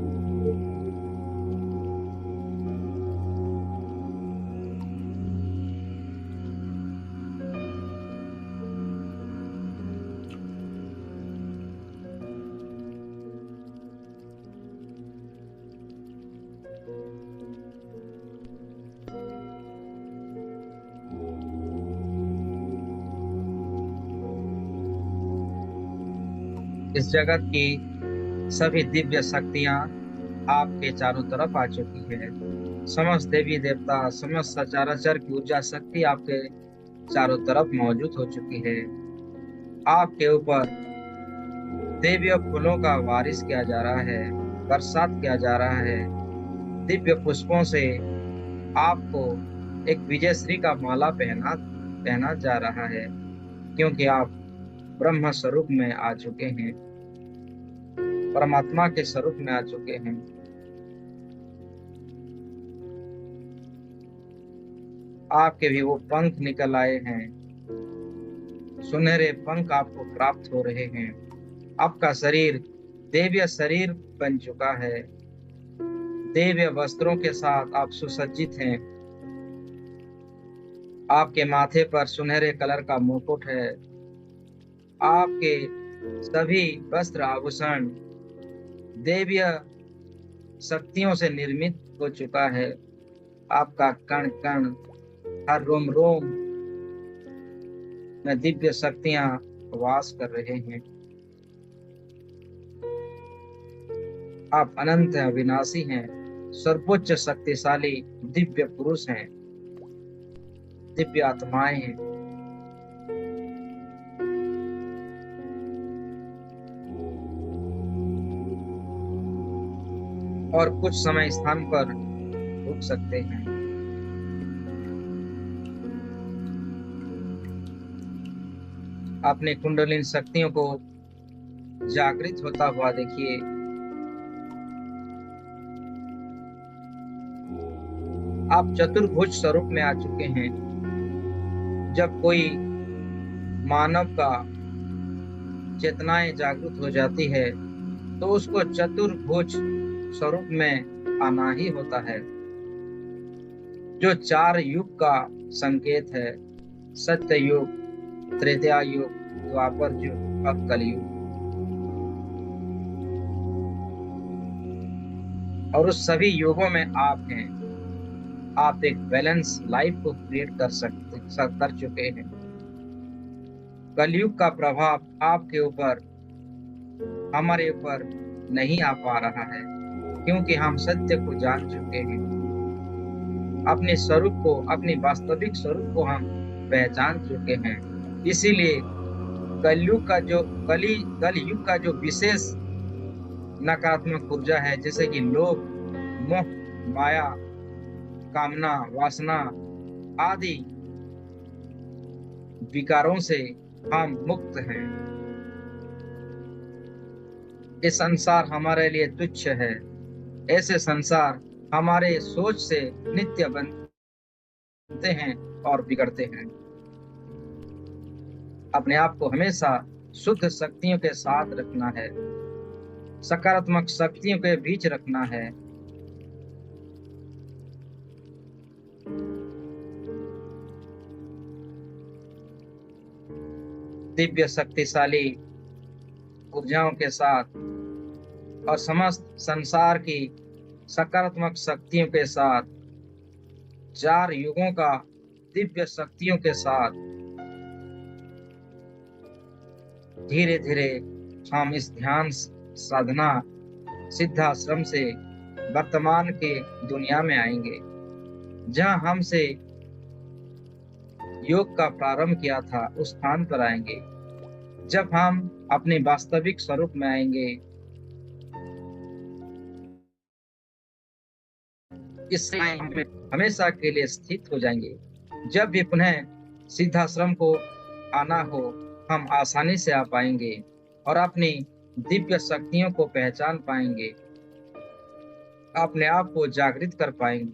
इस जगत की सभी दिव्य शक्तियां आपके चारों तरफ आ चुकी है। समस्त देवी देवता समस्त सचराचर की ऊर्जा शक्ति आपके चारों तरफ मौजूद हो चुकी है। आपके ऊपर दिव्य फूलों का वारिस किया जा रहा है, बरसात किया जा रहा है। दिव्य पुष्पों से आपको एक विजयश्री का माला पहना पहना जा रहा है, क्योंकि आप ब्रह्म स्वरूप में आ चुके हैं, परमात्मा के स्वरूप में आ चुके हैं। आपके भी वो पंख निकल आए हैं, सुनहरे पंख आपको प्राप्त हो रहे हैं। आपका शरीर दिव्य शरीर बन चुका है, दिव्य वस्त्रों के साथ आप सुसज्जित हैं। आपके माथे पर सुनहरे कलर का मुकुट है। आपके सभी वस्त्र आभूषण दिव्य शक्तियों से निर्मित हो चुका है। आपका कण कण हर रोम रोम में दिव्य शक्तियां वास कर रहे हैं। आप अनंत हैं, अविनाशी हैं, सर्वोच्च शक्तिशाली दिव्य पुरुष हैं, दिव्य आत्माएं हैं। और कुछ समय स्थान पर रुक सकते हैं। अपने कुंडलिनी शक्तियों को जागृत होता हुआ देखिए। आप चतुर्भुज स्वरूप में आ चुके हैं। जब कोई मानव का चेतनाएं जागृत हो जाती है तो उसको चतुर्भुज स्वरूप में आना ही होता है, जो 4 युग का संकेत है: सत्य युग, त्रेता युग, द्वापर युग और कलयुग। और उस सभी युगों में आप हैं। आप एक बैलेंस लाइफ को क्रिएट कर चुके हैं। कलयुग का प्रभाव आपके ऊपर, हमारे ऊपर नहीं आ पा रहा है, क्योंकि हम सत्य को जान चुके हैं। अपने स्वरूप को, अपनी वास्तविक स्वरूप को हम पहचान चुके हैं। इसीलिए कलयुग का जो विशेष नकारात्मक ऊर्जा है, जैसे कि लोभ, मोह, माया, कामना, वासना आदि विकारों से हम मुक्त हैं। ये संसार हमारे लिए तुच्छ है। ऐसे संसार हमारे सोच से नित्य बनते हैं और बिगड़ते हैं। अपने आप को हमेशा शुद्ध शक्तियों के साथ रखना है, सकारात्मक शक्तियों के बीच रखना है। दिव्य शक्तिशाली ऊर्जाओं के साथ और समस्त संसार की सकारात्मक शक्तियों के साथ, 4 युगों का दिव्य शक्तियों के साथ धीरे धीरे हम इस ध्यान साधना सिद्धाश्रम से वर्तमान के दुनिया में आएंगे, जहां हमसे योग का प्रारंभ किया था उस स्थान पर आएंगे। जब हम अपने वास्तविक स्वरूप में आएंगे, इससे हम हमेशा के लिए स्थित हो जाएंगे। जब भी पुनः सिद्धाश्रम को आना हो, हम आसानी से आ पाएंगे और अपनी दिव्य शक्तियों को पहचान पाएंगे, अपने आप को जागृत कर पाएंगे।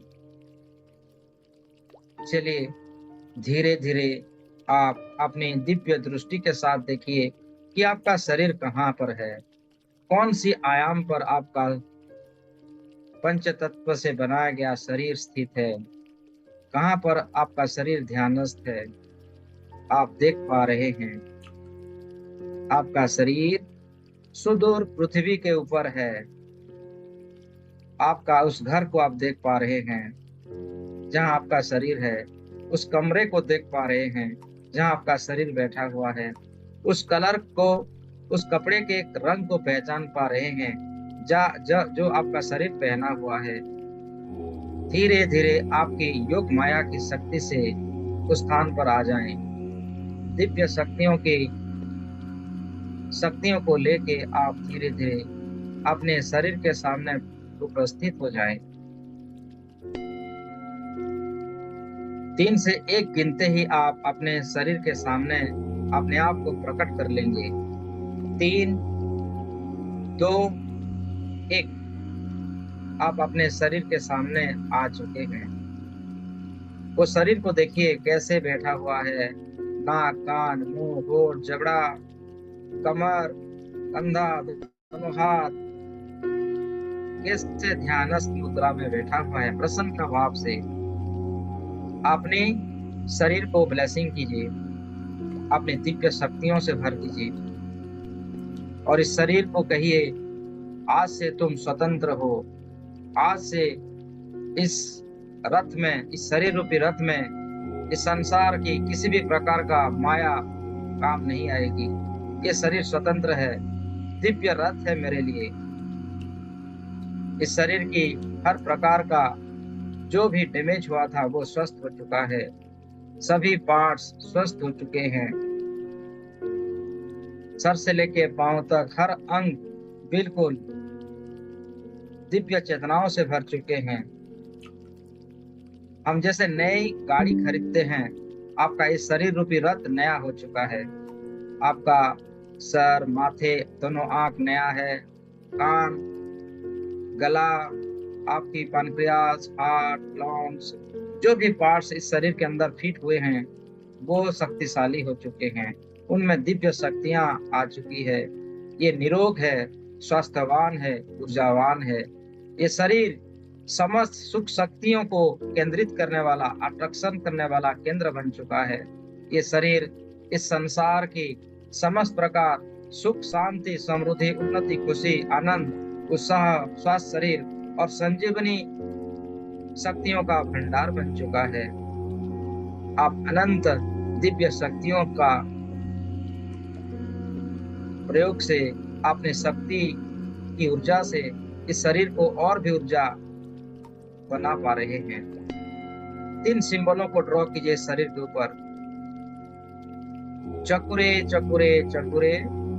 चलिए धीरे धीरे आप अपनी दिव्य दृष्टि के साथ देखिए कि आपका शरीर कहाँ पर है, कौन सी आयाम पर आपका पंच तत्व से बनाया गया शरीर स्थित है, कहाँ पर आपका शरीर ध्यानस्थ है। आप देख पा रहे हैं आपका शरीर सुदूर पृथ्वी के ऊपर है। आपका उस घर को आप देख पा रहे हैं जहां आपका शरीर है, उस कमरे को देख पा रहे हैं जहां आपका शरीर बैठा हुआ है, उस कलर को, उस कपड़े के रंग को पहचान पा रहे हैं जो आपका शरीर पहना हुआ है। धीरे धीरे आपकी योग माया की शक्ति से उस स्थान पर आ जाएं। दिव्य शक्तियों को लेके आप धीरे धीरे अपने शरीर के सामने उपस्थित हो जाएं। 3 से 1 गिनते ही आप अपने शरीर के सामने अपने आप को प्रकट कर लेंगे। 3, 2, 1। आप अपने शरीर के सामने आ चुके हैं। वो शरीर को देखिए कैसे बैठा हुआ है। नाक, कान, मुंह, होठ, जबड़ा, कमर, कंधा, दोनों हाथ कैसे ध्यानस्थ मुद्रा में बैठा हुआ है, प्रसन्न भाव से। अपने शरीर को ब्लेसिंग कीजिए, अपनी दिव्य शक्तियों से भर दीजिए और इस शरीर को कहिए, आज से तुम स्वतंत्र हो। आज से इस रथ में, इस शरीर रूपी रथ में, इस संसार की किसी भी प्रकार का माया काम नहीं आएगी। ये शरीर स्वतंत्र है, दिव्य रथ है मेरे लिए। इस शरीर की हर प्रकार का जो भी डैमेज हुआ था वो स्वस्थ हो चुका है, सभी पार्ट्स स्वस्थ हो चुके हैं। सर से लेके पांव तक हर अंग बिल्कुल दिव्य चेतनाओं से भर चुके हैं। हम जैसे नई गाड़ी खरीदते हैं, आपका इस शरीर रूपी रथ नया हो चुका है। आपका सर, माथे, दोनों आंख नया है, कान, गला, आपकी पैनक्रियास, हार्ट, लंग्स, जो भी पार्ट्स इस शरीर के अंदर फिट हुए हैं वो शक्तिशाली हो चुके हैं। उनमें दिव्य शक्तियां आ चुकी है। ये निरोग है, स्वस्थवान है, ऊर्जावान है। ये शरीर समस्त सुख शक्तियों को केंद्रित करने वाला, आकर्षण करने वाला केंद्र बन चुका है। ये शरीर इस संसार की समस्त प्रकार सुख, शांति, समृद्धि, उन्नति, खुशी, आनंद, उत्साह, स्वस्थ शरीर और संजीवनी शक्तियों का भंडार बन चुका है। आप अनंत दिव्य शक्तियों का प्रयोग से, अपने शक्ति की ऊर्जा से इस शरीर को और भी ऊर्जा बना पा रहे हैं। 3 सिंबलों को ड्रॉ कीजिए शरीर के ऊपर। चकुरे चकुरे चकुरे,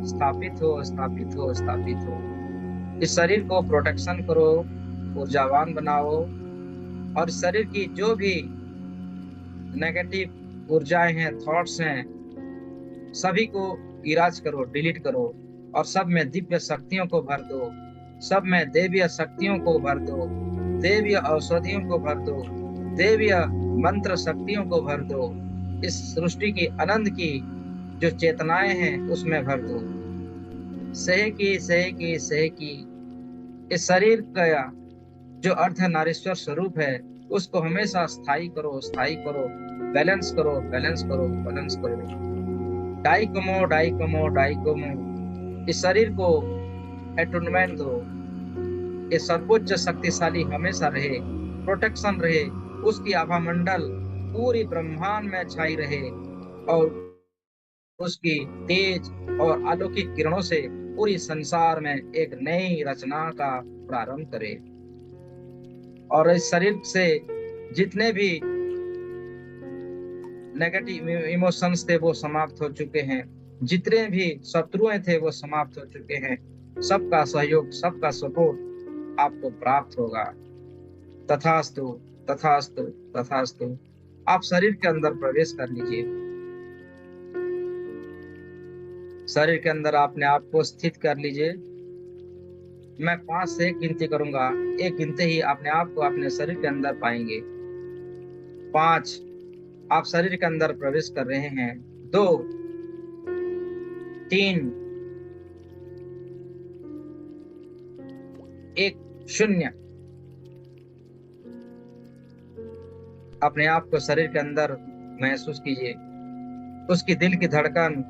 स्थापित हो, स्थापित हो, स्थापित हो। इस शरीर को प्रोटेक्शन करो, ऊर्जावान बनाओ और शरीर की जो भी नेगेटिव ऊर्जाएं हैं, थॉट्स हैं, सभी को इराज करो, डिलीट करो और सब में दिव्य शक्तियों को भर दो। सब में देवीय शक्तियों को भर दो, देवीय औषधियों को भर दो, देवीय मंत्र शक्तियों को भर दो। इस सृष्टि की आनंद की जो चेतनाएं हैं उसमें भर दो। सह की सह की सह की। इस शरीर का जो अर्धनारीश्वर स्वरूप है उसको हमेशा स्थायी करो, स्थायी करो, बैलेंस करो, बैलेंस करो, बैलेंस करो। डाई कमो, डाई कमो, डाई कमो। इस शरीर को एटोनमेंट दो। ये सर्वोच्च शक्तिशाली हमेशा रहे, प्रोटेक्शन रहे, उसकी आभा मंडल पूरी ब्रह्मांड में छाई रहे और उसकी तेज और अलौकिक किरणों से पूरी संसार में एक नई रचना का प्रारंभ करे। और इस शरीर से जितने भी नेगेटिव इमोशंस थे वो समाप्त हो चुके हैं, जितने भी शत्रुएं थे वो समाप्त हो चुके हैं। सबका सहयोग, सबका सपोर्ट आपको प्राप्त होगा। तथास्तु, तथास्तु, तथास्तु। आप शरीर के अंदर प्रवेश कर लीजिए। शरीर के अंदर अपने आप को स्थित कर लीजिए। मैं 5 से 1 गिनती करूंगा, 1 गिनते ही अपने आप को अपने शरीर के अंदर पाएंगे। 5, आप शरीर के अंदर प्रवेश कर रहे हैं। 2, 3, 1, 0। अपने आप को शरीर के अंदर महसूस कीजिए। उसकी दिल की धड़कन,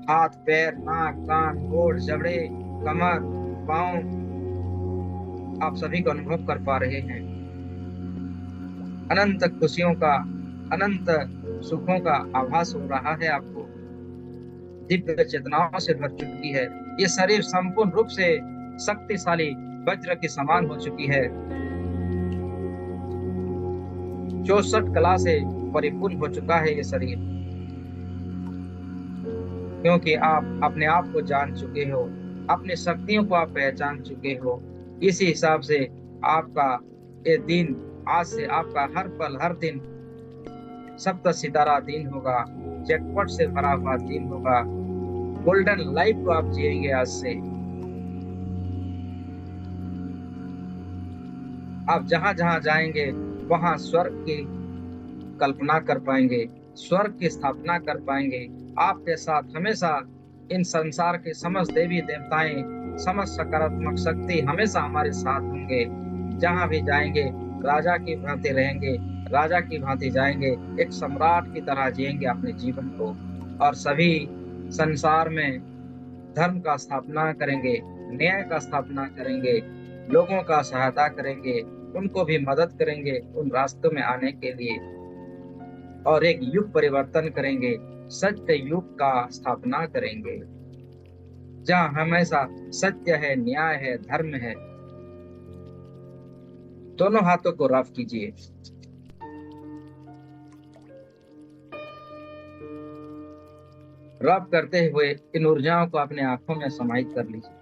हाथ, पैर, नाक, कान, होठ, जबड़े, कमर, पांव, आप सभी को अनुभव कर पा रहे हैं। अनंत खुशियों का, अनंत सुखों का आभास हो रहा है आपको। दिव्य चेतनाओं से भर चुकी है। ये शरीर संपूर्ण रूप से शक्तिशाली वज्र के समान हो चुकी है। 64 कला से परिपूर्ण हो चुका है ये शरीर, क्योंकि आप अपने आप को जान चुके हो, अपनी शक्तियों को आप पहचान चुके हो। इसी हिसाब से आपका ये दिन, आज से आपका हर पल, हर दिन सप्त सितारा दिन होगा, जैकपॉट से भरा हुआ दिन होगा। गोल्डन लाइफ को आप जिएंगे आज से। आप जहां जहां जाएंगे वहां स्वर्ग की कल्पना कर पाएंगे, स्वर्ग की स्थापना कर पाएंगे। आपके साथ हमेशा इन संसार के समस्त देवी देवताएं, समस्त सकारात्मक शक्ति हमेशा हमारे साथ होंगे। जहां भी जाएंगे राजा की भांति रहेंगे, राजा की भांति जाएंगे, एक सम्राट की तरह जिएंगे अपने जीवन को। और सभी संसार में धर्म का स्थापना करेंगे, न्याय का स्थापना करेंगे, लोगों का सहायता करेंगे, उनको भी मदद करेंगे उन रास्तों में आने के लिए, और एक युग परिवर्तन करेंगे, सत्य युग का स्थापना करेंगे जहां हमेशा सत्य है, न्याय है, धर्म है। दोनों हाथों को रफ कीजिए। रब करते हुए इन ऊर्जाओं को अपने आंखों में समाहित कर लीजिए।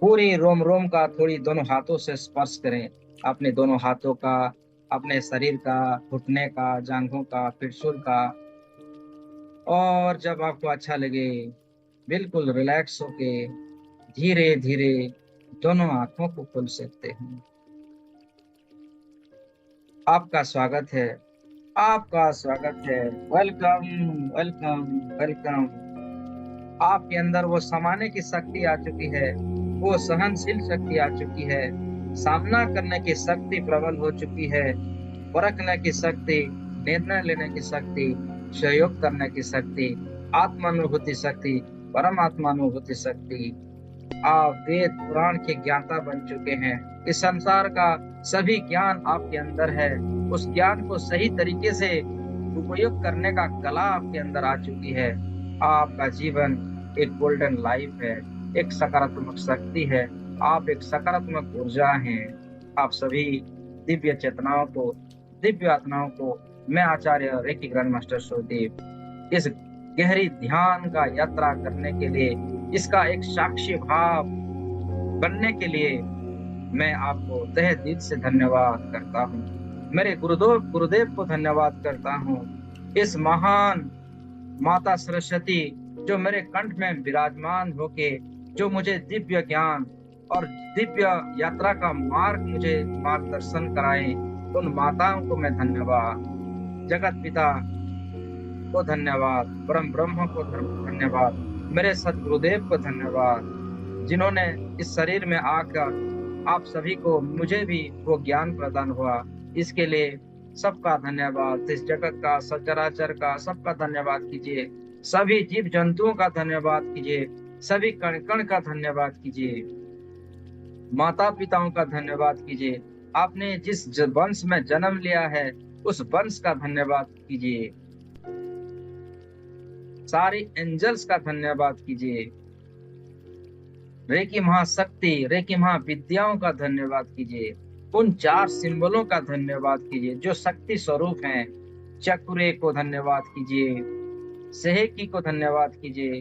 पूरी रोम रोम का थोड़ी दोनों हाथों से स्पर्श करें, अपने दोनों हाथों का, अपने शरीर का, घुटने का, जांघों का, पिठसूल का। और जब आपको अच्छा लगे बिल्कुल रिलैक्स होके धीरे धीरे दोनों आंखों को खोल सकते हैं। आपका स्वागत है आपका स्वागत है। Welcome, welcome, welcome. आपके अंदर वो समाने की शक्ति आ चुकी है, वो सहनशील शक्ति आ चुकी है, सामना करने की शक्ति प्रबल हो चुकी है, परखने की शक्ति, निर्णय लेने की शक्ति, सहयोग करने की शक्ति, आत्मानुभूति शक्ति, परमात्मानुभूति शक्ति। आप वेद पुराण के ज्ञाता बन चुके हैं। इस संसार का सभी ज्ञान आपके अंदर है। उस ज्ञान को सही तरीके से उपयोग करने का कला आपके अंदर आ चुकी है। आपका जीवन एक गोल्डन लाइफ है, एक सकारात्मक शक्ति है। आप एक सकारात्मक ऊर्जा हैं। आप सभी दिव्य चेतनाओं को, दिव्य आत्माओं को, मैं आचार्य रेकी ग्रैंड मास्टर सुरदेव, इस गहरी ध्यान का यात्रा करने के लिए, इसका एक साक्षी भाव बनने के लिए मैं आपको तहे दिल से धन्यवाद करता हूँ। मेरे गुरुदेव गुरुदेव को धन्यवाद करता हूँ। इस महान माता सरस्वती जो मेरे कंठ में विराजमान होके, जो मुझे दिव्य ज्ञान और दिव्य यात्रा का मार्ग, मुझे मार्गदर्शन कराए, उन माताओं को मैं धन्यवाद, जगत पिता को धन्यवाद, परम ब्रह्म को धन्यवाद, मेरे सदगुरुदेव को धन्यवाद, जिन्होंने इस शरीर में आकर आप सभी को, मुझे भी वो ज्ञान प्रदान हुआ। इसके लिए सबका धन्यवाद। इस जगत का, सचराचर का, सबका धन्यवाद कीजिए। सभी जीव जंतुओं का धन्यवाद कीजिए। सभी कण कण का धन्यवाद कीजिए। माता पिताओं का धन्यवाद कीजिए। आपने जिस वंश में जन्म लिया है, उस वंश का धन्यवाद कीजिए। सारी एंजल्स का धन्यवाद कीजिए। रेकी महाशक्ति, रेकी महाविद्याओं का धन्यवाद कीजिए। उन 4 सिंबलों का धन्यवाद कीजिए जो शक्ति स्वरूप हैं। चक्रे को धन्यवाद कीजिए, सेहेकी को धन्यवाद कीजिए,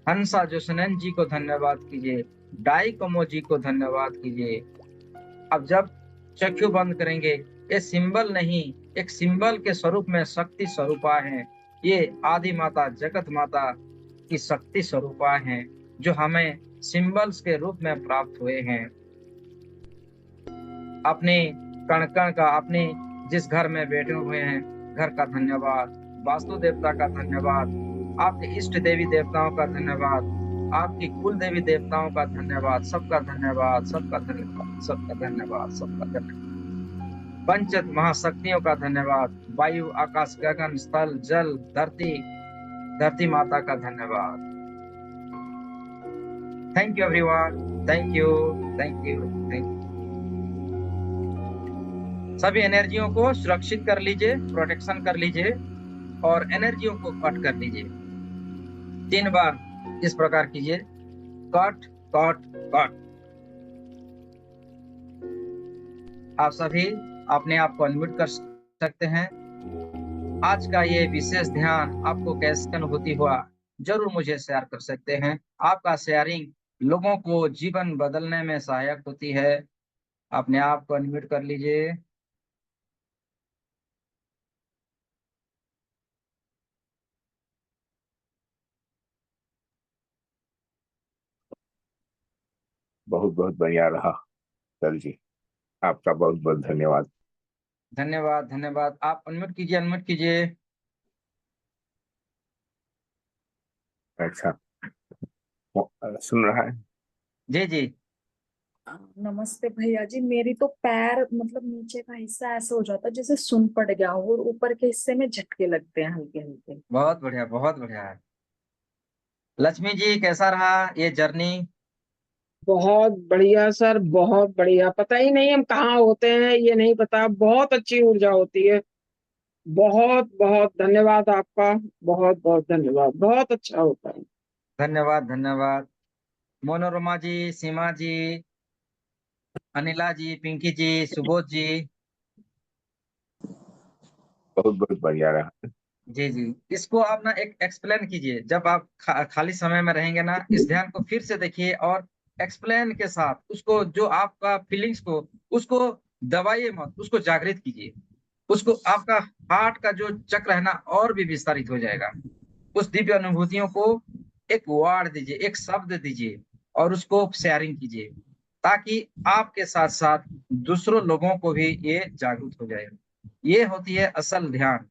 हंसा जोशनन जी को धन्यवाद कीजिए, डाई कमो जी को धन्यवाद कीजिए। अब जब चक्षु बंद करेंगे, ये सिंबल नहीं, एक सिंबल के स्वरूप में शक्ति स्वरूपा है। ये आदि माता, जगत माता की शक्ति स्वरूपा है, जो हमें सिंबल्स के रूप में प्राप्त हुए हैं। अपने कण कण का, अपने जिस घर में बैठे हुए हैं, घर का धन्यवाद, वास्तु देवता का धन्यवाद, आपके इष्ट देवी देवताओं का धन्यवाद, आपकी कुल देवी देवताओं का धन्यवाद, सबका धन्यवाद, सबका धन्यवाद, सबका धन्यवाद, सबका धन्यवाद। पंच महाशक्तियों का धन्यवाद, वायु, आकाश, गगन, स्थल, जल, धरती, धरती माता का धन्यवाद। Thank you everyone, thank you, thank you, thank you. सभी एनर्जियों को सुरक्षित कर लीजिए, प्रोटेक्शन कर लीजिए और एनर्जियों को कट कर लीजिए। 3 बार इस प्रकार कीजिए, कट कट कट। आप सभी अपने आप को अनम्यूट कर सकते हैं। आज का ये विशेष ध्यान आपको कैसे अनुभूति हुआ, जरूर मुझे शेयर कर सकते हैं। आपका शेयरिंग लोगों को जीवन बदलने में सहायक होती है। अपने आप को अनम्यूट कर लीजिए। बहुत बहुत बढ़िया रहा सर जी। आपका बहुत बहुत धन्यवाद। धन्यवाद, धन्यवाद। आप अनम्यूट कीजिए, अनम्यूट कीजिए। अच्छा, सुन रहा है? जी जी। नमस्ते भैया जी। मेरी तो पैर मतलब नीचे का हिस्सा ऐसा हो जाता है जैसे सुन पड़ गया हो और ऊपर के हिस्से में झटके लगते हैं हल्के हल्के। बहुत बढ़िया, बहुत बढ़िया है। लक्ष्मी जी, कैसा रहा ये जर्नी? बहुत बढ़िया सर, बहुत बढ़िया। पता ही नहीं हम कहाँ होते हैं, ये नहीं पता। बहुत अच्छी ऊर्जा होती है। बहुत बहुत धन्यवाद आपका। बहुत बहुत धन्यवाद। बहुत अच्छा होता है। धन्यवाद, धन्यवाद। मनोरमा जी, सीमा जी, अनिला जी, पिंकी जी, सुबोध जी। बहुत बहुत बढ़िया रहा। जी जी। इसको आप ना एक एक्सप्लेन कीजिए, जब आप खाली समय में रहेंगे ना, इस ध्यान को फिर से देखिए और एक्सप्लेन के साथ उसको, जो आपका फीलिंग्स को, उसको दबाइए मत, उसको जागृत कीजिए। उसको, आपका हार्ट का जो चक्र है ना, और भी विस्तारित हो जाएगा। उस दिव्य अनुभूतियों को एक वर्ड दीजिए, एक शब्द दीजिए और उसको शेयरिंग कीजिए, ताकि आपके साथ साथ दूसरों लोगों को भी ये जागरूक हो जाए। ये होती है असल ध्यान।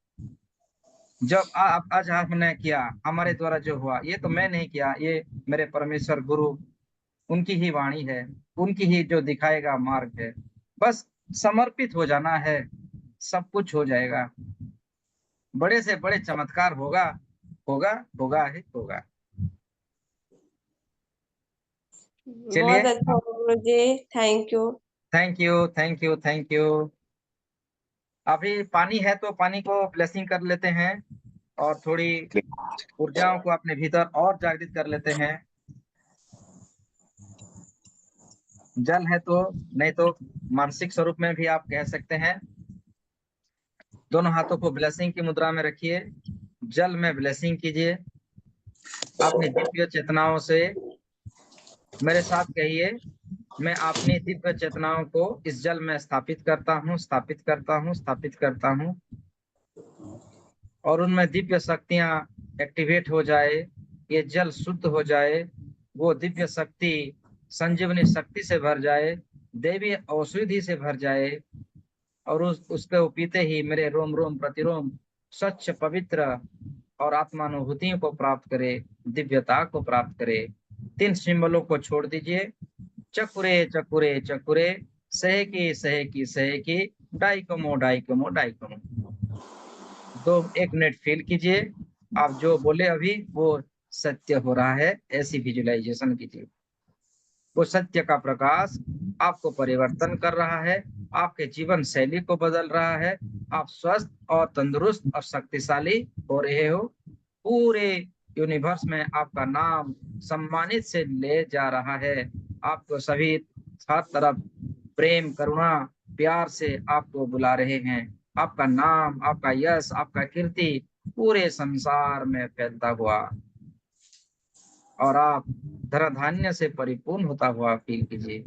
जब आज आपने किया, हमारे द्वारा जो हुआ, ये तो मैं नहीं किया, ये मेरे परमेश्वर गुरु, उनकी ही वाणी है, उनकी ही जो दिखाएगा मार्ग है। बस समर्पित हो जाना है, सब कुछ हो जाएगा। बड़े से बड़े चमत्कार होगा, होगा, होगा ही होगा। चलिए, बहुत अच्छा हुआ Guruji, thank you. Thank you, thank you, thank you. अभी पानी है तो पानी को ब्लेसिंग कर लेते हैं, और थोड़ी ऊर्जाओं को अपने भीतर और जागृत कर लेते हैं। जल है तो, नहीं तो मानसिक स्वरूप में भी आप कह सकते हैं। दोनों हाथों को ब्लेसिंग की मुद्रा में रखिए, जल में ब्लेसिंग कीजिए अपनी दिव्य चेतनाओं से। मेरे साथ कहिए, मैं अपनी दिव्य चेतनाओं को इस जल में स्थापित करता हूँ, स्थापित करता हूँ, स्थापित करता हूँ, और उनमें दिव्य शक्तियां एक्टिवेट हो जाए, ये जल शुद्ध हो जाए, वो दिव्य शक्ति संजीवनी शक्ति से भर जाए, देवी औषधि से भर जाए, और उसको पीते ही मेरे रोम रोम प्रतिरोम स्वच्छ पवित्र और आत्मानुभूतियों को प्राप्त करे, दिव्यता को प्राप्त करे। 3 सिंबलों को छोड़ दीजिए। चकुरे चकुरे चकुरे, सहेकी सहेकी सहेकी, डाइकोमो डाइकोमो डाइकोमो। 1 मिनट फील कीजिए, आप जो बोले अभी वो सत्य हो रहा है, ऐसी विजुअलाइजेशन कीजिए। वो सत्य का प्रकाश आपको परिवर्तन कर रहा है, आपके जीवन शैली को बदल रहा है, आप स्वस्थ और तंदुरुस्त और शक्तिशाली हो रहे हो। पूरे यूनिवर्स में आपका नाम सम्मानित से ले जा रहा है। आपको सभी हर तरफ प्रेम करुणा प्यार से आपको बुला रहे हैं। आपका नाम, आपका यश, आपका कीर्ति पूरे संसार में फैलता हुआ, और आप धन धान्य से परिपूर्ण होता हुआ फील कीजिए।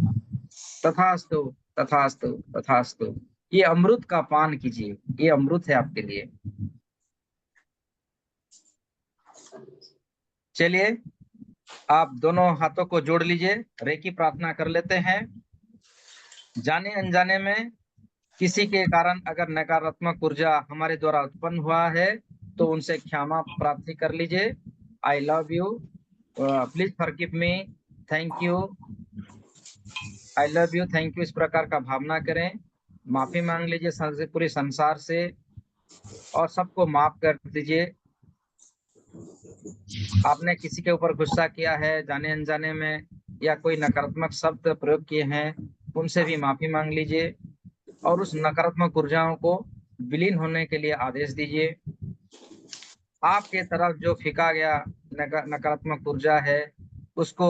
तथास्तु, तथास्तु, तथास्तु। ये अमृत का पान कीजिए, ये अमृत है आपके लिए। चलिए, आप दोनों हाथों को जोड़ लीजिए, रेकी प्रार्थना कर लेते हैं। जाने अनजाने में किसी के कारण अगर नकारात्मक ऊर्जा हमारे द्वारा उत्पन्न हुआ है तो उनसे क्षमा प्राप्ति कर लीजिए। I love you, please forgive me, thank you, I love you, thank you, इस प्रकार का भावना करें। माफी मांग लीजिए पूरे संसार से, और सबको माफ कर दीजिए। आपने किसी के ऊपर गुस्सा किया है जाने अनजाने में, या कोई नकारात्मक शब्द प्रयोग किए हैं, उनसे भी माफी मांग लीजिए, और उस नकारात्मक ऊर्जाओं को विलीन होने के लिए आदेश दीजिए। आपके तरफ जो फेंका गया नकारात्मक ऊर्जा है, उसको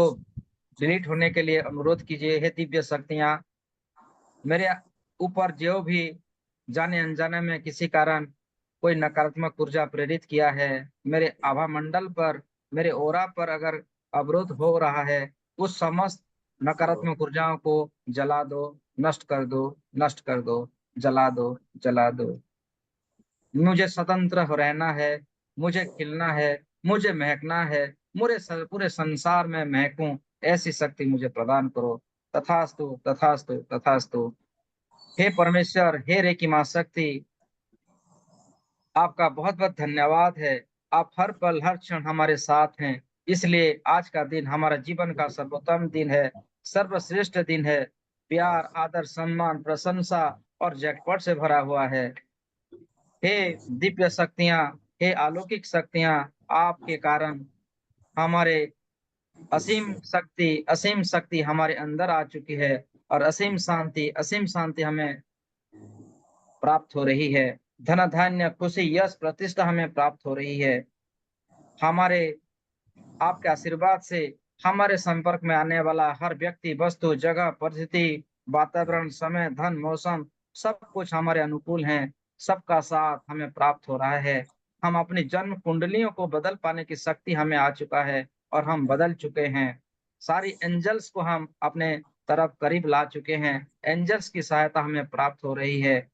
डिलीट होने के लिए अनुरोध कीजिए। हे दिव्य शक्तियां, मेरे ऊपर जो भी जाने अनजाने में किसी कारण कोई नकारात्मक ऊर्जा प्रेरित किया है, मेरे आभा मंडल पर, मेरे ओरा पर अगर अवरोध हो रहा है, उस समस्त नकारात्मक ऊर्जाओं को जला दो, नष्ट कर दो, नष्ट कर दो, जला दो, जला दो। मुझे स्वतंत्र रहना है, मुझे खिलना है, मुझे महकना है, पूरे संसार में महकूं, ऐसी शक्ति मुझे प्रदान करो। तथास्तु, तथास्तु, तथास्तु। हे परमेश्वर, हे रेकी मां शक्ति, आपका बहुत बहुत धन्यवाद है। आप हर पल हर क्षण हमारे साथ हैं, इसलिए आज का दिन हमारा जीवन का सर्वोत्तम दिन है, सर्वश्रेष्ठ दिन है। प्यार, आदर, सम्मान, प्रशंसा और जैकपॉट से भरा हुआ है। हे दिव्य शक्तियां, हे अलौकिक शक्तियां, आपके कारण हमारे असीम शक्ति हमारे अंदर आ चुकी है, और असीम शांति हमें प्राप्त हो रही है। धन धान्य खुशी यश प्रतिष्ठा हमें प्राप्त हो रही है। हमारे आपके आशीर्वाद से हमारे संपर्क में आने वाला हर व्यक्ति, वस्तु, जगह, परिस्थिति, वातावरण, समय, धन, मौसम, सब कुछ हमारे अनुकूल है। सबका साथ हमें प्राप्त हो रहा है। हम अपनी जन्म कुंडलियों को बदल पाने की शक्ति हमें आ चुका है, और हम बदल चुके हैं। सारी एंजल्स को हम अपने तरफ करीब ला चुके हैं। एंजल्स की सहायता हमें प्राप्त हो रही है,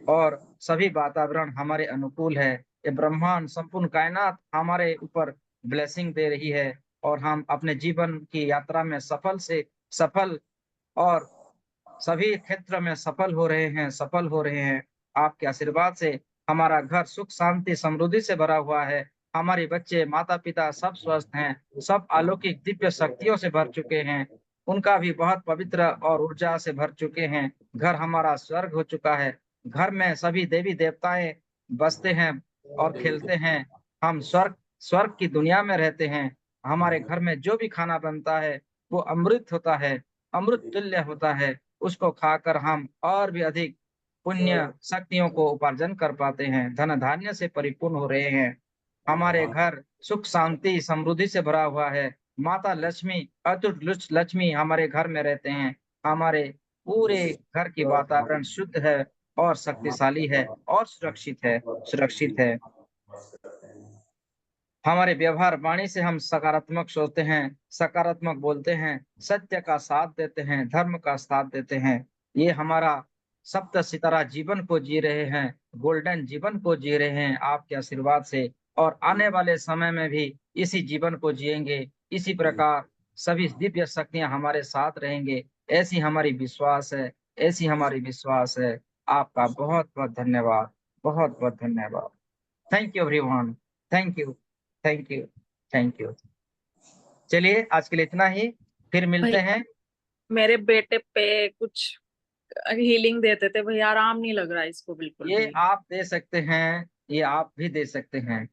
और सभी वातावरण हमारे अनुकूल है। ये ब्रह्मांड, संपूर्ण कायनात हमारे ऊपर ब्लेसिंग दे रही है, और हम अपने जीवन की यात्रा में सफल और सभी क्षेत्र में सफल हो रहे हैं, सफल हो रहे हैं। आपके आशीर्वाद से हमारा घर सुख शांति समृद्धि से भरा हुआ है। हमारे बच्चे माता पिता सब स्वस्थ हैं, सब अलौकिक दिव्य शक्तियों से भर चुके हैं, उनका भी बहुत पवित्र और ऊर्जा से भर चुके हैं। घर हमारा स्वर्ग हो चुका है। घर में सभी देवी देवताएं बसते हैं और खेलते हैं। हम स्वर्ग स्वर्ग की दुनिया में रहते हैं। हमारे घर में जो भी खाना बनता है वो अमृत होता है, अमृत तुल्य होता है। उसको खाकर हम और भी अधिक पुण्य शक्तियों को उपार्जन कर पाते हैं, धन धान्य से परिपूर्ण हो रहे हैं। हमारे घर सुख शांति समृद्धि से भरा हुआ है। माता लक्ष्मी अतुट लक्ष्मी हमारे घर में रहते हैं। हमारे पूरे घर की वातावरण शुद्ध है और शक्तिशाली है और सुरक्षित है। हमारे व्यवहार वाणी से हम सकारात्मक सोचते हैं, सकारात्मक बोलते हैं, सत्य का साथ देते हैं, धर्म का साथ देते हैं। ये हमारा सप्त सितारा जीवन को जी रहे हैं, गोल्डन जीवन को जी रहे हैं आपके आशीर्वाद से, और आने वाले समय में भी इसी जीवन को जिएंगे। इसी प्रकार सभी दिव्य शक्तियां हमारे साथ रहेंगे, ऐसी हमारी विश्वास है, ऐसी हमारी विश्वास है। आपका बहुत बहुत धन्यवाद, बहुत बहुत धन्यवाद। Thank you everyone. Thank you, thank you, thank you. चलिए आज के लिए इतना ही, फिर मिलते भाई हैं। मेरे बेटे पे कुछ हीलिंग देते थे भैया, आराम नहीं लग रहा इसको बिल्कुल ये भी। आप दे सकते हैं, ये आप भी दे सकते हैं।